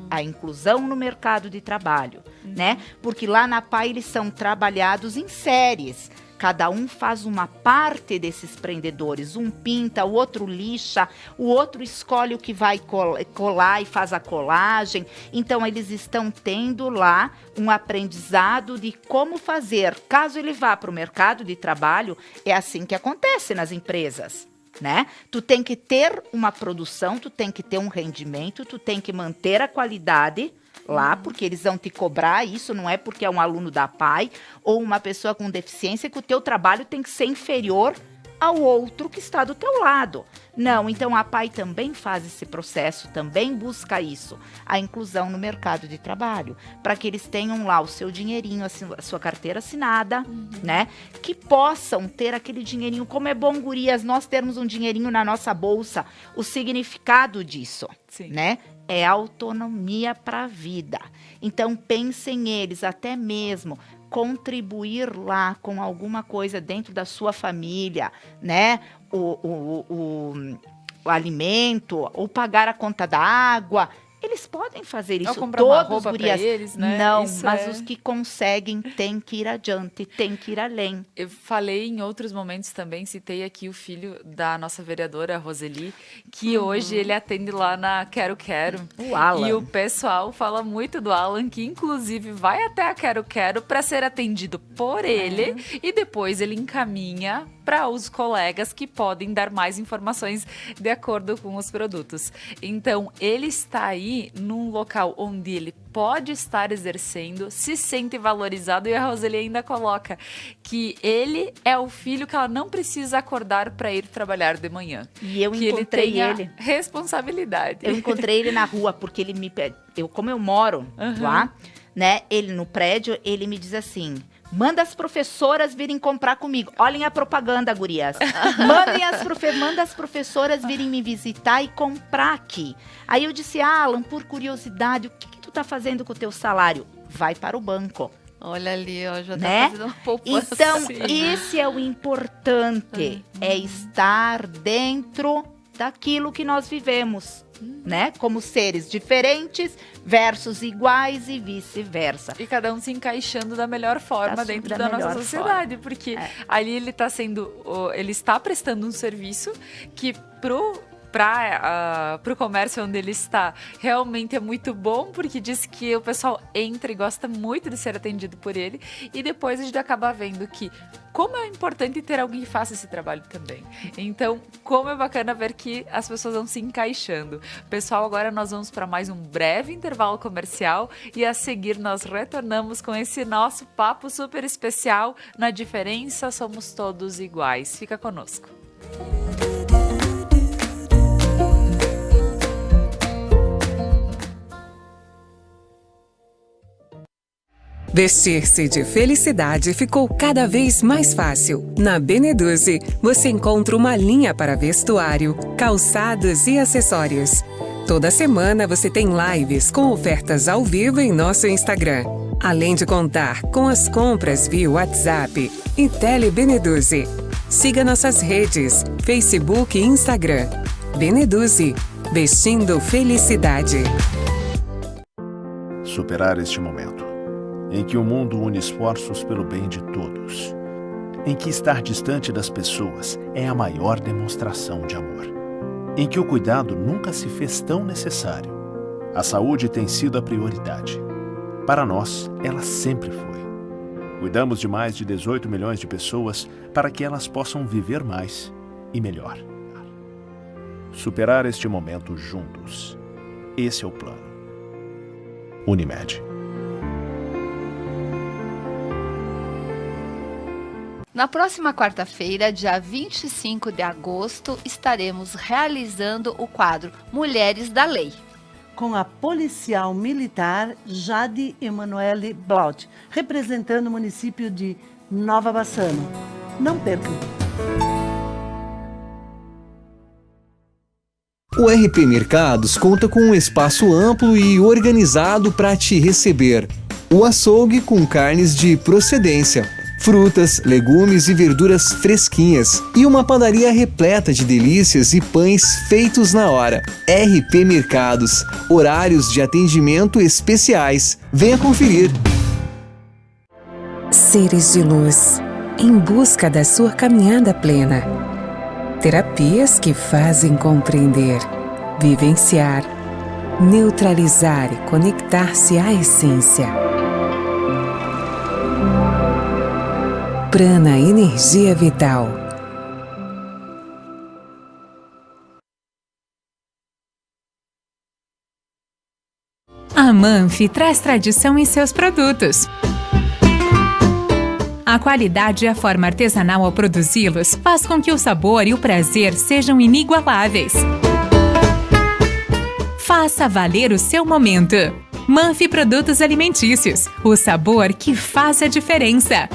A inclusão no mercado de trabalho, né? Porque lá na APAI eles são trabalhados em séries. Cada um faz uma parte desses prendedores. Um pinta, o outro lixa, o outro escolhe o que vai colar e faz a colagem. Então, eles estão tendo lá um aprendizado de como fazer. Caso ele vá para o mercado de trabalho, é assim que acontece nas empresas, né? Tu tem que ter uma produção, tu tem que ter um rendimento, tu tem que manter a qualidade lá, porque eles vão te cobrar isso, não é porque é um aluno da APAI ou uma pessoa com deficiência que o teu trabalho tem que ser inferior ao outro que está do teu lado. Não, então a APAI também faz esse processo, também busca isso, a inclusão no mercado de trabalho, para que eles tenham lá o seu dinheirinho, a sua carteira assinada, né? Que possam ter aquele dinheirinho, como é bom, gurias, nós termos um dinheirinho na nossa bolsa, o significado disso, né? É autonomia para a vida. Então, pensem eles, até mesmo contribuir lá com alguma coisa dentro da sua família, né? O alimento, ou pagar a conta da água. Eles podem fazer isso. Ou comprar uma todos, roupa gurias. pra eles, né? Não, Isso mas os que conseguem têm que ir adiante, têm que ir além. Eu falei em outros momentos também, citei aqui o filho da nossa vereadora, a Roseli, que hoje ele atende lá na Quero Quero. O Alan. E o pessoal fala muito do Alan, que inclusive vai até a Quero Quero para ser atendido por ele e depois ele encaminha para os colegas que podem dar mais informações de acordo com os produtos. Então, ele está aí num local onde ele pode estar exercendo, se sente valorizado, e a Roseli ainda coloca que ele é o filho que ela não precisa acordar para ir trabalhar de manhã. E eu que encontrei ele. Responsabilidade. Eu encontrei ele na rua, porque ele me pede. Como eu moro lá, né? Ele no prédio, ele me diz assim: manda as professoras virem comprar comigo. Olhem a propaganda, gurias. Manda as professoras virem me visitar e comprar aqui. Aí eu disse: Alan, por curiosidade, o que tu tá fazendo com o teu salário? Vai para o banco. Olha ali, ó, já tá Né? fazendo uma poupança. Então, esse é o importante, é estar dentro daquilo que nós vivemos, né? Como seres diferentes versus iguais e vice-versa. E cada um se encaixando da melhor forma dentro da nossa sociedade, porque ali ele está prestando um serviço que para o comércio onde ele está realmente é muito bom, porque diz que o pessoal entra e gosta muito de ser atendido por ele, e depois a gente acaba vendo que como é importante ter alguém que faça esse trabalho também. Então, como é bacana ver que as pessoas vão se encaixando. Pessoal, agora nós vamos para mais um breve intervalo comercial e a seguir nós retornamos com esse nosso papo super especial. Na diferença somos todos iguais. Fica conosco. Vestir-se de felicidade ficou cada vez mais fácil. Na Beneduze, você encontra uma linha para vestuário, calçados e acessórios. Toda semana você tem lives com ofertas ao vivo em nosso Instagram. Além de contar com as compras via WhatsApp e Telebeneduze. Siga nossas redes, Facebook e Instagram. Beneduze, vestindo felicidade. Superar este momento, em que o mundo une esforços pelo bem de todos, em que estar distante das pessoas é a maior demonstração de amor, em que o cuidado nunca se fez tão necessário. A saúde tem sido a prioridade. Para nós, ela sempre foi. Cuidamos de mais de 18 milhões de pessoas para que elas possam viver mais e melhor. Superar este momento juntos. Esse é o plano. Unimed. Na próxima quarta-feira, dia 25 de agosto, estaremos realizando o quadro Mulheres da Lei, com a policial militar Jade Emanuele Blaut, representando o município de Nova Bassano. Não percam! O RP Mercados conta com um espaço amplo e organizado para te receber. O açougue com carnes de procedência, frutas, legumes e verduras fresquinhas e uma padaria repleta de delícias e pães feitos na hora. RP Mercados, horários de atendimento especiais. Venha conferir. Seres de luz, em busca da sua caminhada plena. Terapias que fazem compreender, vivenciar, neutralizar e conectar-se à essência. Prana Energia Vital. A Manfi traz tradição em seus produtos. A qualidade e a forma artesanal ao produzi-los faz com que o sabor e o prazer sejam inigualáveis. Faça valer o seu momento. Manfi Produtos Alimentícios, o sabor que faz a diferença.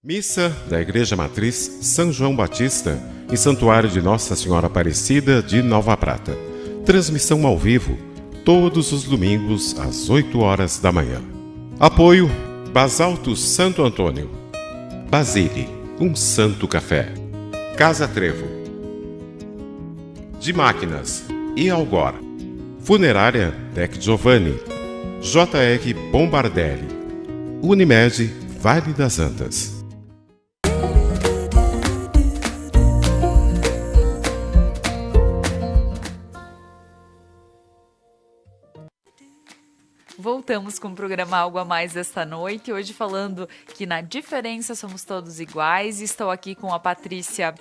Missa da Igreja Matriz São João Batista, em Santuário de Nossa Senhora Aparecida de Nova Prata. Transmissão ao vivo, todos os domingos às 8 horas da manhã. Apoio Basalto Santo Antônio, Basile, um santo café, Casa Trevo, de Máquinas e Algor, Funerária Tec Giovanni, JR Bombardelli, Unimed Vale das Antas. Voltamos com o programa Algo a Mais esta noite, hoje falando que na diferença somos todos iguais. Estou aqui com a Patrícia,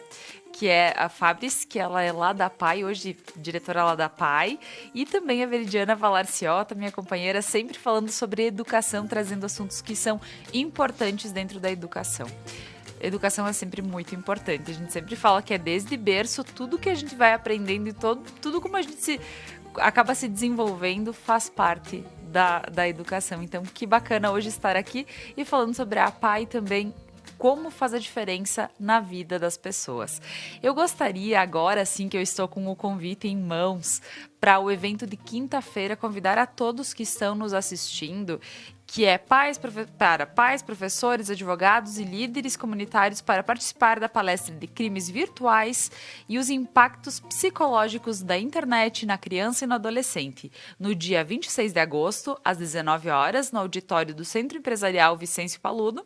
que é a Fabris, que ela é lá da PAI, hoje diretora lá da PAI, e também a Veridiana Valarciota, minha companheira, sempre falando sobre educação, trazendo assuntos que são importantes dentro da educação. Educação é sempre muito importante, a gente sempre fala que é desde berço, tudo que a gente vai aprendendo e tudo como a gente acaba se desenvolvendo faz parte da educação. Então, que bacana hoje estar aqui e falando sobre a PAI também, como faz a diferença na vida das pessoas. Eu gostaria agora, sim, que eu estou com o convite em mãos para o evento de quinta-feira, convidar a todos que estão nos assistindo, que é para pais, professores, advogados e líderes comunitários para participar da palestra de crimes virtuais e os impactos psicológicos da internet na criança e no adolescente, no dia 26 de agosto, às 19 horas, no auditório do Centro Empresarial Vicêncio Paludo.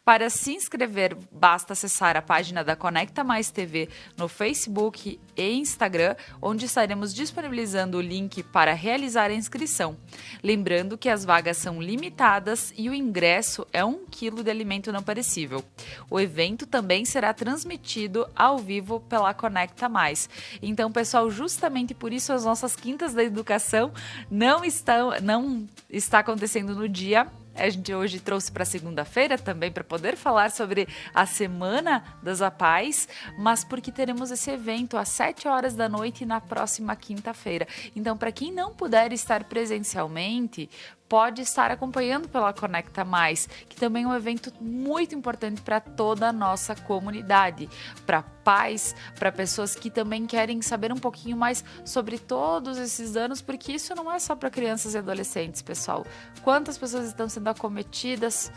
Para se inscrever, basta acessar a página da Conecta Mais TV no Facebook e Instagram, onde estaremos disponibilizando o link para realizar a inscrição. Lembrando que as vagas são limitadas e o ingresso é 1 quilo de alimento não perecível. O evento também será transmitido ao vivo pela Conecta Mais. Então, pessoal, justamente por isso as nossas quintas da educação não está acontecendo no dia. A gente hoje trouxe para segunda-feira também para poder falar sobre a Semana das APAES, mas porque teremos esse evento às 7 horas da noite na próxima quinta-feira. Então, para quem não puder estar presencialmente, pode estar acompanhando pela Conecta Mais, que também é um evento muito importante para toda a nossa comunidade, para pais, para pessoas que também querem saber um pouquinho mais sobre todos esses danos, porque isso não é só para crianças e adolescentes, pessoal. Quantas pessoas estão sendo acometidas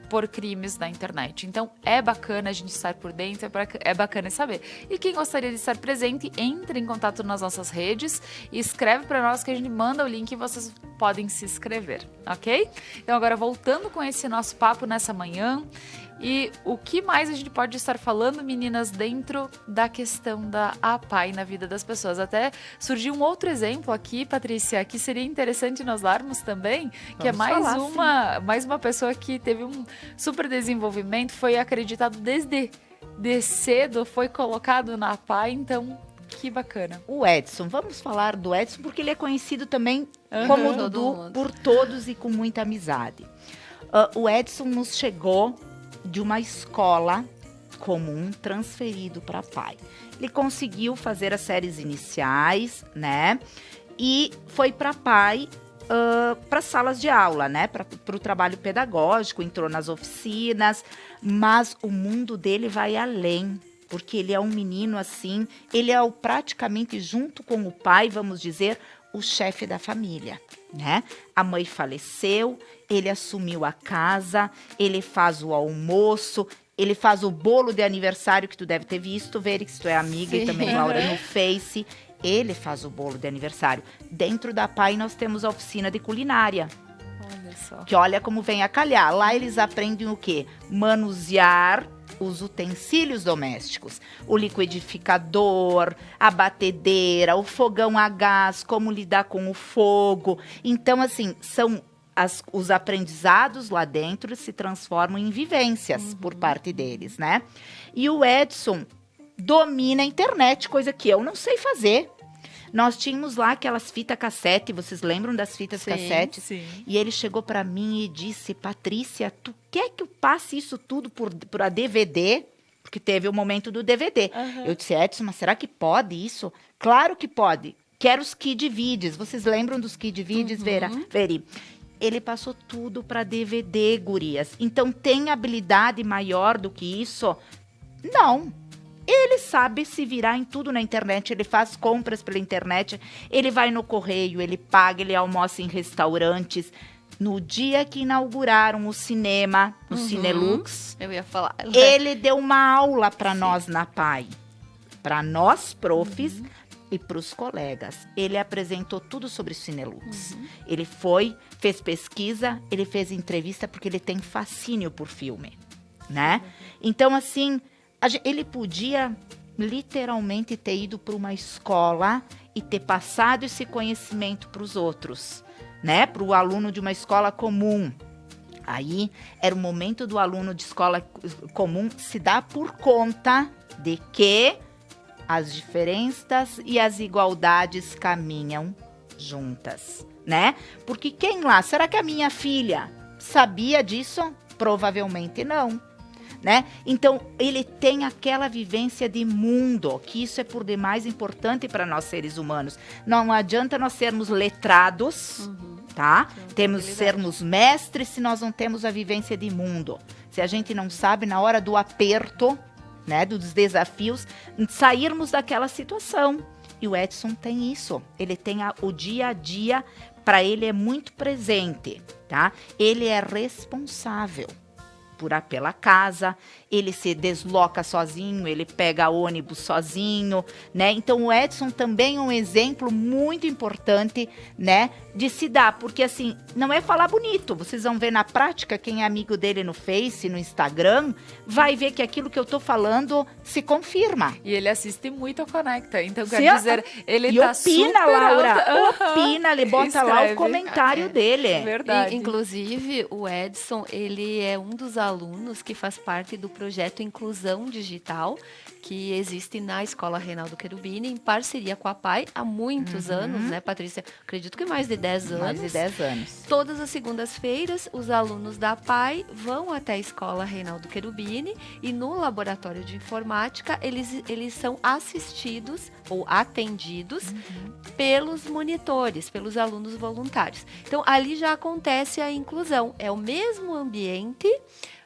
por crimes na internet. Então, é bacana a gente estar por dentro, é bacana saber. E quem gostaria de estar presente, entre em contato nas nossas redes e escreve para nós que a gente manda o link e vocês podem se inscrever, ok? Então, agora voltando com esse nosso papo nessa manhã, e o que mais a gente pode estar falando, meninas, dentro da questão da APAE na vida das pessoas? Até surgiu um outro exemplo aqui, Patrícia, que seria interessante nós darmos também, que Vamos falar, mais uma pessoa que teve um super desenvolvimento, foi acreditado desde cedo, foi colocado na APAE, então que bacana. O Edson, vamos falar do Edson, porque ele é conhecido também como Dudu por todos e com muita amizade. O Edson nos chegou de uma escola comum transferido para APAE. Ele conseguiu fazer as séries iniciais, né? E foi para APAE, para salas de aula, né? Para o trabalho pedagógico, entrou nas oficinas, mas o mundo dele vai além, porque ele é um menino assim, ele é praticamente junto com o pai, vamos dizer, o chefe da família, né? A mãe faleceu, ele assumiu a casa, ele faz o almoço, ele faz o bolo de aniversário que tu deve ter visto, Veri, que tu é amiga. Sim. E também, Laura, no Face. Ele faz o bolo de aniversário. Dentro da APAE nós temos a oficina de culinária. Olha só. Que olha como vem a calhar. Lá eles aprendem o quê? Manusear os utensílios domésticos, o liquidificador, a batedeira, o fogão a gás, como lidar com o fogo. Então, assim, são os aprendizados lá dentro se transformam em vivências por parte deles, né? E o Edson domina a internet, coisa que eu não sei fazer. Nós tínhamos lá aquelas fitas cassete, vocês lembram das fitas cassete? Sim. E ele chegou para mim e disse, Patrícia, tu quer que eu passe isso tudo por a DVD? Porque teve o momento do DVD. Eu disse, Edson, mas será que pode isso? Claro que pode. Quero os Kid Videos. Vocês lembram dos Kid Videos, Veri? Ele passou tudo para DVD, gurias. Então, tem habilidade maior do que isso? Não. Ele sabe se virar em tudo na internet, ele faz compras pela internet, ele vai no correio, ele paga, ele almoça em restaurantes. No dia que inauguraram o cinema, o Cinelux, eu ia falar. Ele deu uma aula para nós na APAE, para nós profs e para os colegas. Ele apresentou tudo sobre o Cinelux. Ele fez pesquisa, ele fez entrevista porque ele tem fascínio por filme, né? Então, assim, ele podia literalmente ter ido para uma escola e ter passado esse conhecimento para os outros, né? Para o aluno de uma escola comum. Aí era o momento do aluno de escola comum se dar por conta de que as diferenças e as igualdades caminham juntas, né? Porque quem lá? Será que a minha filha sabia disso? Provavelmente não. Né? Então, ele tem aquela vivência de mundo, que isso é por demais importante para nós seres humanos. Não adianta nós sermos letrados, tá? Temos que sermos mestres se nós não temos a vivência de mundo. Se a gente não sabe, na hora do aperto, né, dos desafios, sairmos daquela situação. E o Edson tem isso. Ele tem o dia a dia, para ele é muito presente, tá? Ele é responsável pela casa, ele se desloca sozinho, ele pega ônibus sozinho, né? Então, o Edson também é um exemplo muito importante, né, de se dar, porque assim, não é falar bonito, vocês vão ver na prática, quem é amigo dele no Face, no Instagram, vai ver que aquilo que eu tô falando se confirma. E ele assiste muito a Conecta, então quer dizer, ele e tá opina, super Laura, opina, ele bota lá o comentário dele. Verdade. Inclusive, o Edson, ele é um dos alunos que faz parte do projeto Inclusão Digital, que existe na Escola Reinaldo Cherubini, em parceria com a PAI há muitos anos, né, Patrícia? Acredito que mais de 10 anos. Mais de 10 anos. Todas as segundas-feiras, os alunos da PAI vão até a Escola Reinaldo Cherubini e no laboratório de informática eles são assistidos ou atendidos pelos monitores, pelos alunos voluntários. Então, ali já acontece a inclusão. É o mesmo ambiente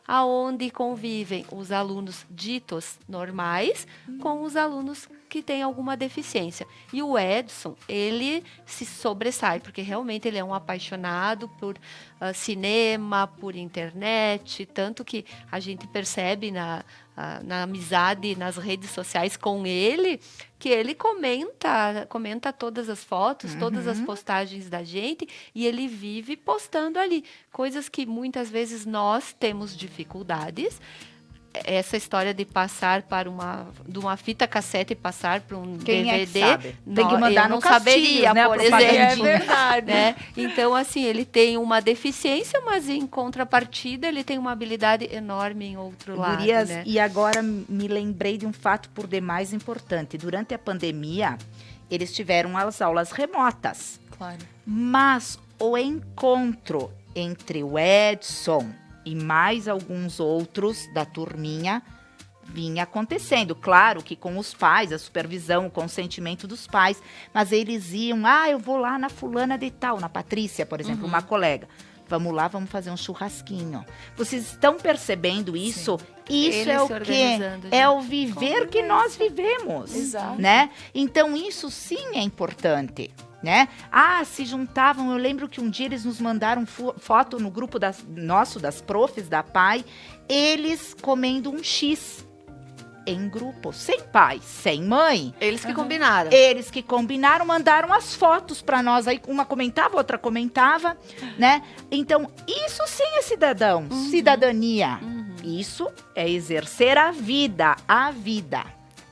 aonde convivem os alunos ditos normais com os alunos que têm alguma deficiência. E o Edson, ele se sobressai, porque realmente ele é um apaixonado por cinema, por internet, tanto que a gente percebe na amizade nas redes sociais com ele, que ele comenta todas as fotos, todas as postagens da gente, e ele vive postando ali coisas que muitas vezes nós temos dificuldades. Essa história de passar de uma fita cassete e passar para um Quem DVD, é que sabe? Tem que mandar no saberia, né, por exemplo. É verdade, né? Então, assim, ele tem uma deficiência, mas em contrapartida ele tem uma habilidade enorme em outro lado, Gurias, né? E agora me lembrei de um fato por demais importante. Durante a pandemia, eles tiveram as aulas remotas. Claro. Mas o encontro entre o Edson e mais alguns outros da turminha vinha acontecendo. Claro que com os pais, a supervisão, o consentimento dos pais, mas eles iam, eu vou lá na fulana de tal, na Patrícia, por exemplo, uma colega. Vamos lá, vamos fazer um churrasquinho. Vocês estão percebendo isso? Sim. Isso é o quê? É o viver que nós vivemos. Exato. Né? Então, isso sim é importante. Né? Se juntavam, eu lembro que um dia eles nos mandaram foto no grupo das profs da PAI, eles comendo um X em grupo, sem pai, sem mãe. Eles que combinaram. Eles que combinaram, mandaram as fotos para nós, aí uma comentava, outra comentava, né? Então, isso sim é cidadania. Isso é exercer a vida,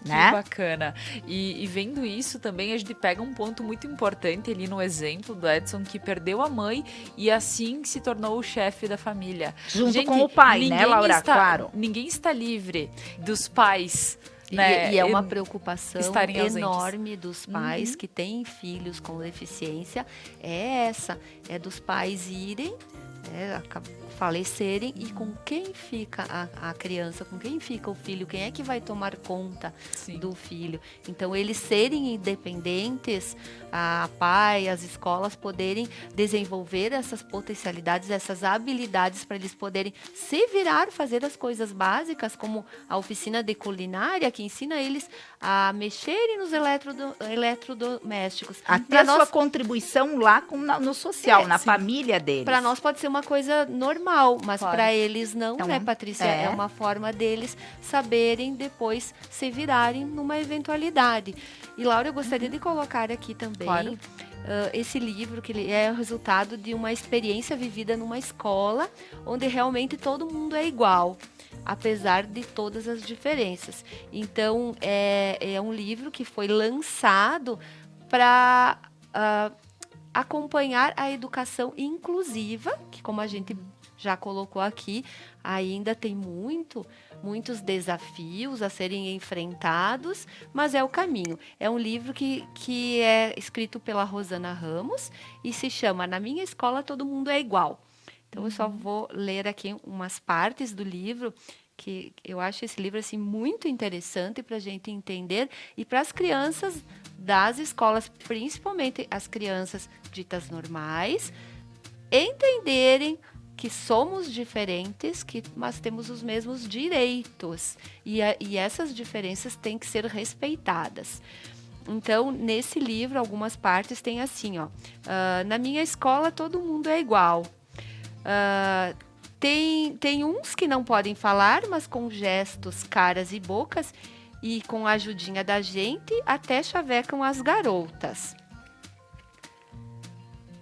né? Que bacana. E vendo isso também, a gente pega um ponto muito importante ali no exemplo do Edson, que perdeu a mãe e assim se tornou o chefe da família. Junto com o pai, né, Laura? Claro. Ninguém está livre dos pais, né? E é uma preocupação enorme ausentes. Dos pais que têm filhos com deficiência. É dos pais irem, falecerem, e com quem fica a criança, com quem fica o filho, quem é que vai tomar conta do filho. Então, eles serem independentes, a PAI, as escolas poderem desenvolver essas potencialidades, essas habilidades para eles poderem se virar, fazer as coisas básicas, como a oficina de culinária, que ensina eles a mexerem nos eletrodomésticos. Até a sua contribuição lá no social, na família deles. Para nós pode ser uma coisa normal, mas para eles não, então, né, Patrícia? É uma forma deles saberem depois se virarem numa eventualidade. E, Laura, eu gostaria de colocar aqui também esse livro, que ele é o resultado de uma experiência vivida numa escola, onde realmente todo mundo é igual, apesar de todas as diferenças. Então, é um livro que foi lançado para acompanhar a educação inclusiva, que, como a gente já colocou aqui, ainda tem muitos desafios a serem enfrentados, mas é o caminho. É um livro que é escrito pela Rosana Ramos e se chama Na Minha Escola Todo Mundo é Igual. Então, eu só vou ler aqui umas partes do livro, que eu acho esse livro assim, muito interessante para a gente entender, e para as crianças das escolas, principalmente as crianças ditas normais, entenderem que somos diferentes, mas temos os mesmos direitos. E essas diferenças têm que ser respeitadas. Então, nesse livro, algumas partes tem assim, na minha escola todo mundo é igual. Tem uns que não podem falar, mas com gestos, caras e bocas, e com a ajudinha da gente, até chavecam as garotas.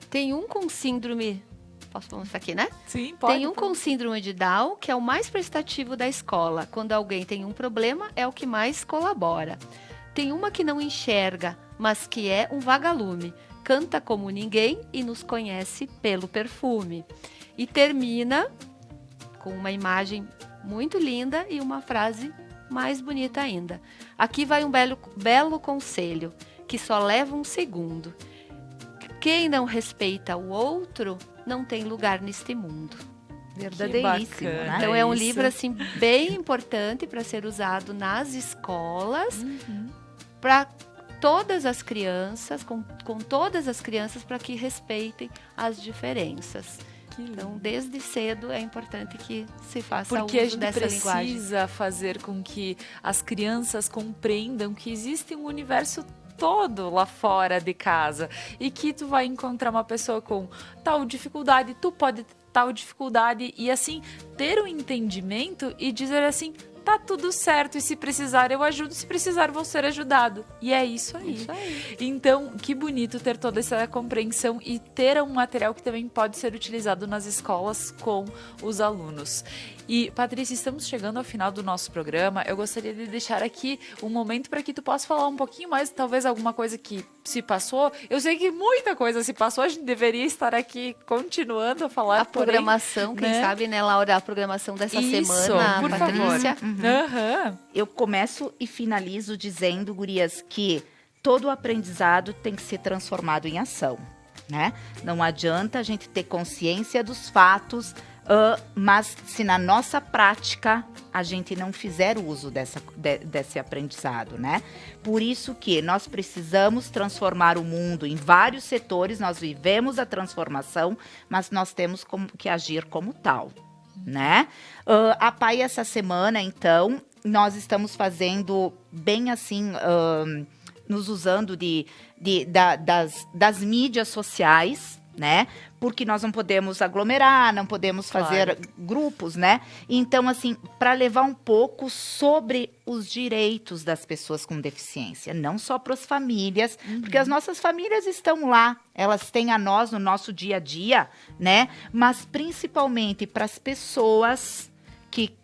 Tem um com síndrome... Posso mostrar aqui, né? Sim, pode. Tem um com síndrome de Down, que é o mais prestativo da escola. Quando alguém tem um problema, é o que mais colabora. Tem uma que não enxerga, mas que é um vagalume. Canta como ninguém e nos conhece pelo perfume. E termina com uma imagem muito linda e uma frase mais bonita ainda. Aqui vai um belo conselho, que só leva um segundo. Quem não respeita o outro, não tem lugar neste mundo. Verdadeiríssimo, né? Então é um livro assim bem importante para ser usado nas escolas, para todas as crianças, com todas as crianças, para que respeitem as diferenças. Então, desde cedo é importante que se faça uso dessa linguagem. Porque a gente precisa fazer com que as crianças compreendam que existe um universo todo lá fora de casa e que tu vai encontrar uma pessoa com tal dificuldade, tu pode ter tal dificuldade e assim ter um entendimento e dizer assim, tá tudo certo e se precisar eu ajudo, se precisar vou ser ajudado. E é isso aí. Então, que bonito ter toda essa compreensão e ter um material que também pode ser utilizado nas escolas com os alunos. E, Patrícia, estamos chegando ao final do nosso programa. Eu gostaria de deixar aqui um momento para que tu possa falar um pouquinho mais, talvez alguma coisa que se passou. Eu sei que muita coisa se passou, a gente deveria estar aqui continuando a falar. A programação, quem sabe, né, Laura? A programação dessa semana, por Patrícia. Favor. Eu começo e finalizo dizendo, gurias, que todo o aprendizado tem que ser transformado em ação, né? Não adianta a gente ter consciência dos fatos, mas se na nossa prática a gente não fizer uso desse aprendizado, né? Por isso que nós precisamos transformar o mundo em vários setores, nós vivemos a transformação, mas nós temos que agir como tal, né? A PAI essa semana, então, nós estamos fazendo bem assim, nos usando das mídias sociais, né? Porque nós não podemos aglomerar, não podemos fazer grupos, né? Então, assim, para levar um pouco sobre os direitos das pessoas com deficiência, não só para as famílias, porque as nossas famílias estão lá, elas têm a nós no nosso dia a dia, né? Mas principalmente para as pessoas que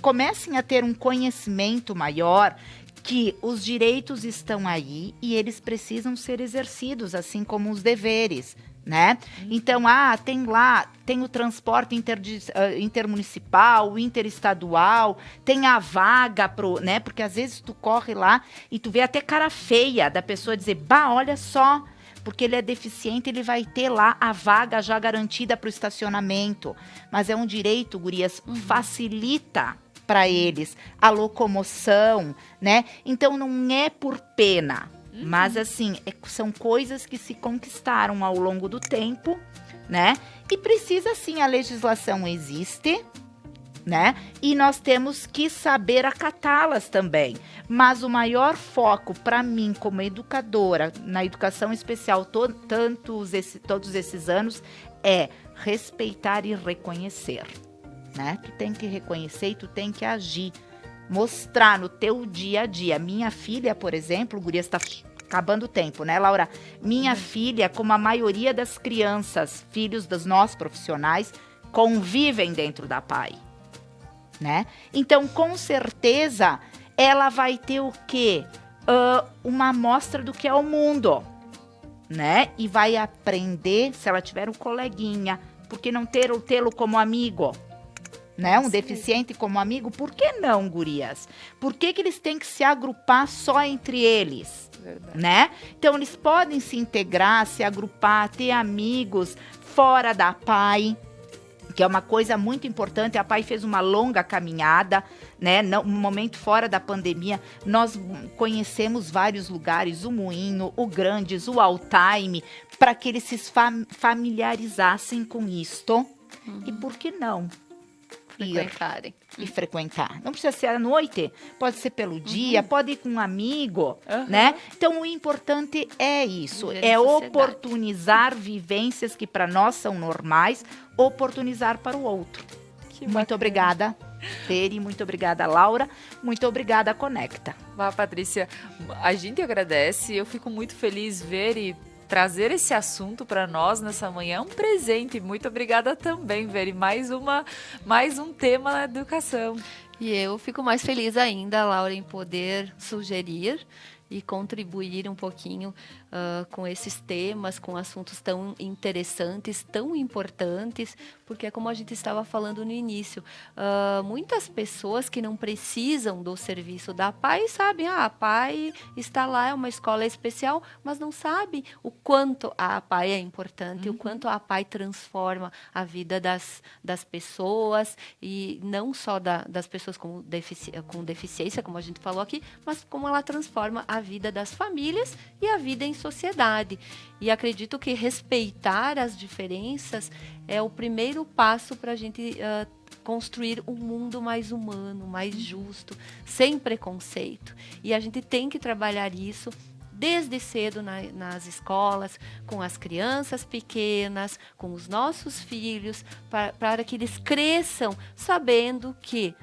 comecem a ter um conhecimento maior, que os direitos estão aí e eles precisam ser exercidos, assim como os deveres, né? Então, tem o transporte intermunicipal, interestadual, tem a vaga né? Porque às vezes tu corre lá e tu vê até cara feia da pessoa dizer, olha só, porque ele é deficiente, ele vai ter lá a vaga já garantida para o estacionamento. Mas é um direito, gurias, facilita para eles a locomoção, né? Então não é por pena, mas assim, são coisas que se conquistaram ao longo do tempo, né? E precisa sim, a legislação existe, né? E nós temos que saber acatá-las também. Mas o maior foco para mim como educadora na educação especial todos esses anos é respeitar e reconhecer. Né? Tu tem que reconhecer e tu tem que agir, mostrar no teu dia a dia. Minha filha, por exemplo, guria, está acabando o tempo, né, Laura? Minha filha, como a maioria das crianças, filhos dos nossos profissionais, convivem dentro da PAI, né? Então, com certeza, ela vai ter o quê? Uma amostra do que é o mundo, né? E vai aprender, se ela tiver um coleguinha, por que não tê-lo como amigo? Né? Um deficiente como amigo, por que não, gurias? Por que eles têm que se agrupar só entre eles? Verdade. Né? Então, eles podem se integrar, se agrupar, ter amigos fora da PAI, que é uma coisa muito importante. A PAI fez uma longa caminhada, né? No momento fora da pandemia, nós conhecemos vários lugares, o Moinho, o Grandes, o Altaime, para que eles se familiarizassem com isto. E por que não? Frequentar. Não precisa ser à noite, pode ser pelo dia, pode ir com um amigo, né? Então, o importante é isso, é oportunizar vivências que para nós são normais, oportunizar para o outro. Muito obrigada, Teri, muito obrigada, Laura, muito obrigada, Conecta. Patrícia, a gente agradece, eu fico muito feliz ver e trazer esse assunto para nós nessa manhã, um presente. Muito obrigada também, Veri. Mais um tema na educação. E eu fico mais feliz ainda, Laura, em poder sugerir e contribuir um pouquinho com esses temas, com assuntos tão interessantes, tão importantes, porque é como a gente estava falando no início, muitas pessoas que não precisam do serviço da APAE sabem, a APAE está lá, é uma escola especial, mas não sabem o quanto a APAE é importante, o quanto a APAE transforma a vida das pessoas, e não só das pessoas com deficiência, como a gente falou aqui, mas como ela transforma a vida das famílias e a vida em sociedade. E acredito que respeitar as diferenças é o primeiro passo para a gente construir um mundo mais humano, mais justo, sem preconceito. E a gente tem que trabalhar isso desde cedo nas escolas, com as crianças pequenas, com os nossos filhos, para que eles cresçam sabendo que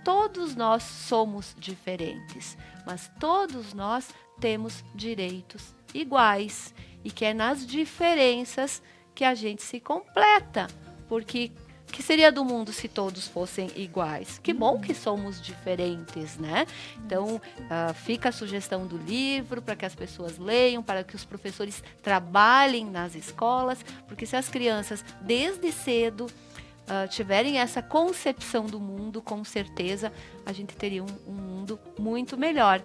todos nós somos diferentes, mas todos nós temos direitos iguais, e que é nas diferenças que a gente se completa, porque que seria do mundo se todos fossem iguais? Que bom que somos diferentes, né? Então, fica a sugestão do livro para que as pessoas leiam, para que os professores trabalhem nas escolas, porque se as crianças, desde cedo, tiverem essa concepção do mundo, com certeza a gente teria um mundo muito melhor.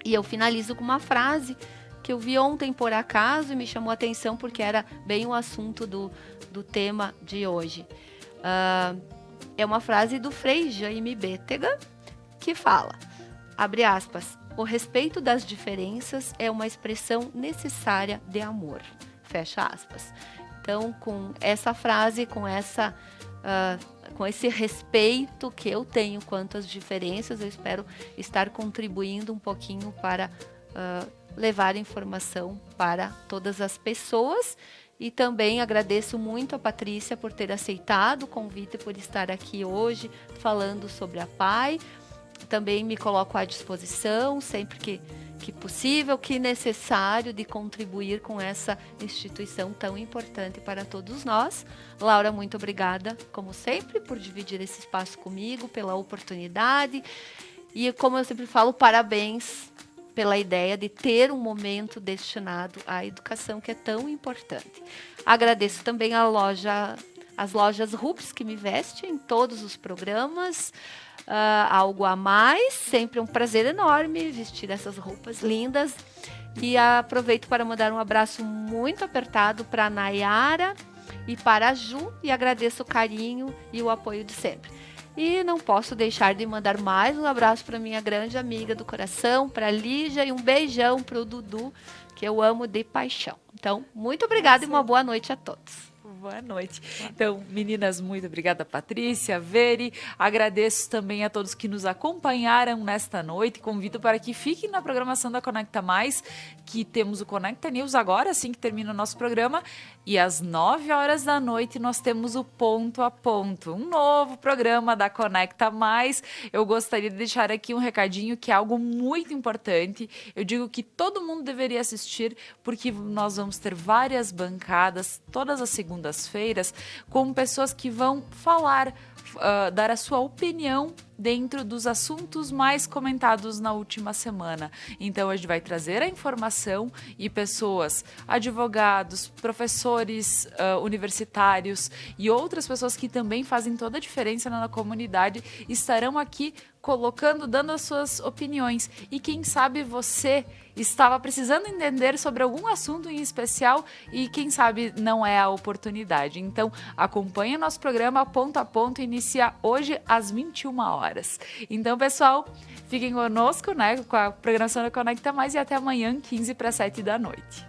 E eu finalizo com uma frase que eu vi ontem por acaso e me chamou a atenção porque era bem o assunto do tema de hoje. É uma frase do Frei Jaime Bétega, que fala, abre aspas, o respeito das diferenças é uma expressão necessária de amor, fecha aspas. Então, com essa frase, com esse respeito que eu tenho quanto às diferenças, eu espero estar contribuindo um pouquinho para levar informação para todas as pessoas. E também agradeço muito a Patrícia por ter aceitado o convite, por estar aqui hoje falando sobre a APAE. Também me coloco à disposição, sempre que possível, que necessário, de contribuir com essa instituição tão importante para todos nós. Laura, muito obrigada, como sempre, por dividir esse espaço comigo, pela oportunidade. E, como eu sempre falo, parabéns pela ideia de ter um momento destinado à educação, que é tão importante. Agradeço também as lojas Rups, que me vestem em todos os programas. Algo a mais, sempre um prazer enorme vestir essas roupas lindas. E aproveito para mandar um abraço muito apertado para a Nayara e para a Ju, e agradeço o carinho e o apoio de sempre. E não posso deixar de mandar mais um abraço para minha grande amiga do coração, para a Lígia, e um beijão para o Dudu, que eu amo de paixão. Então, muito obrigada e uma boa noite a todos. Boa noite. Então, meninas, muito obrigada, Patrícia, Veri. Agradeço também a todos que nos acompanharam nesta noite. Convido para que fiquem na programação da Conecta Mais, que temos o Conecta News agora, assim que termina o nosso programa. E às 9h da noite nós temos o Ponto a Ponto, um novo programa da Conecta Mais. Eu gostaria de deixar aqui um recadinho que é algo muito importante. Eu digo que todo mundo deveria assistir, porque nós vamos ter várias bancadas todas as segundas-feiras com pessoas que vão falar, dar a sua opinião dentro dos assuntos mais comentados na última semana. Então, a gente vai trazer a informação e pessoas, advogados, professores universitários e outras pessoas que também fazem toda a diferença na comunidade estarão aqui colocando, dando as suas opiniões. E quem sabe você estava precisando entender sobre algum assunto em especial e quem sabe não é a oportunidade. Então, acompanhe nosso programa Ponto a Ponto, inicia hoje às 21h. Então, pessoal, fiquem conosco, né, com a programação da Conecta Mais, e até amanhã, 6:45 da noite.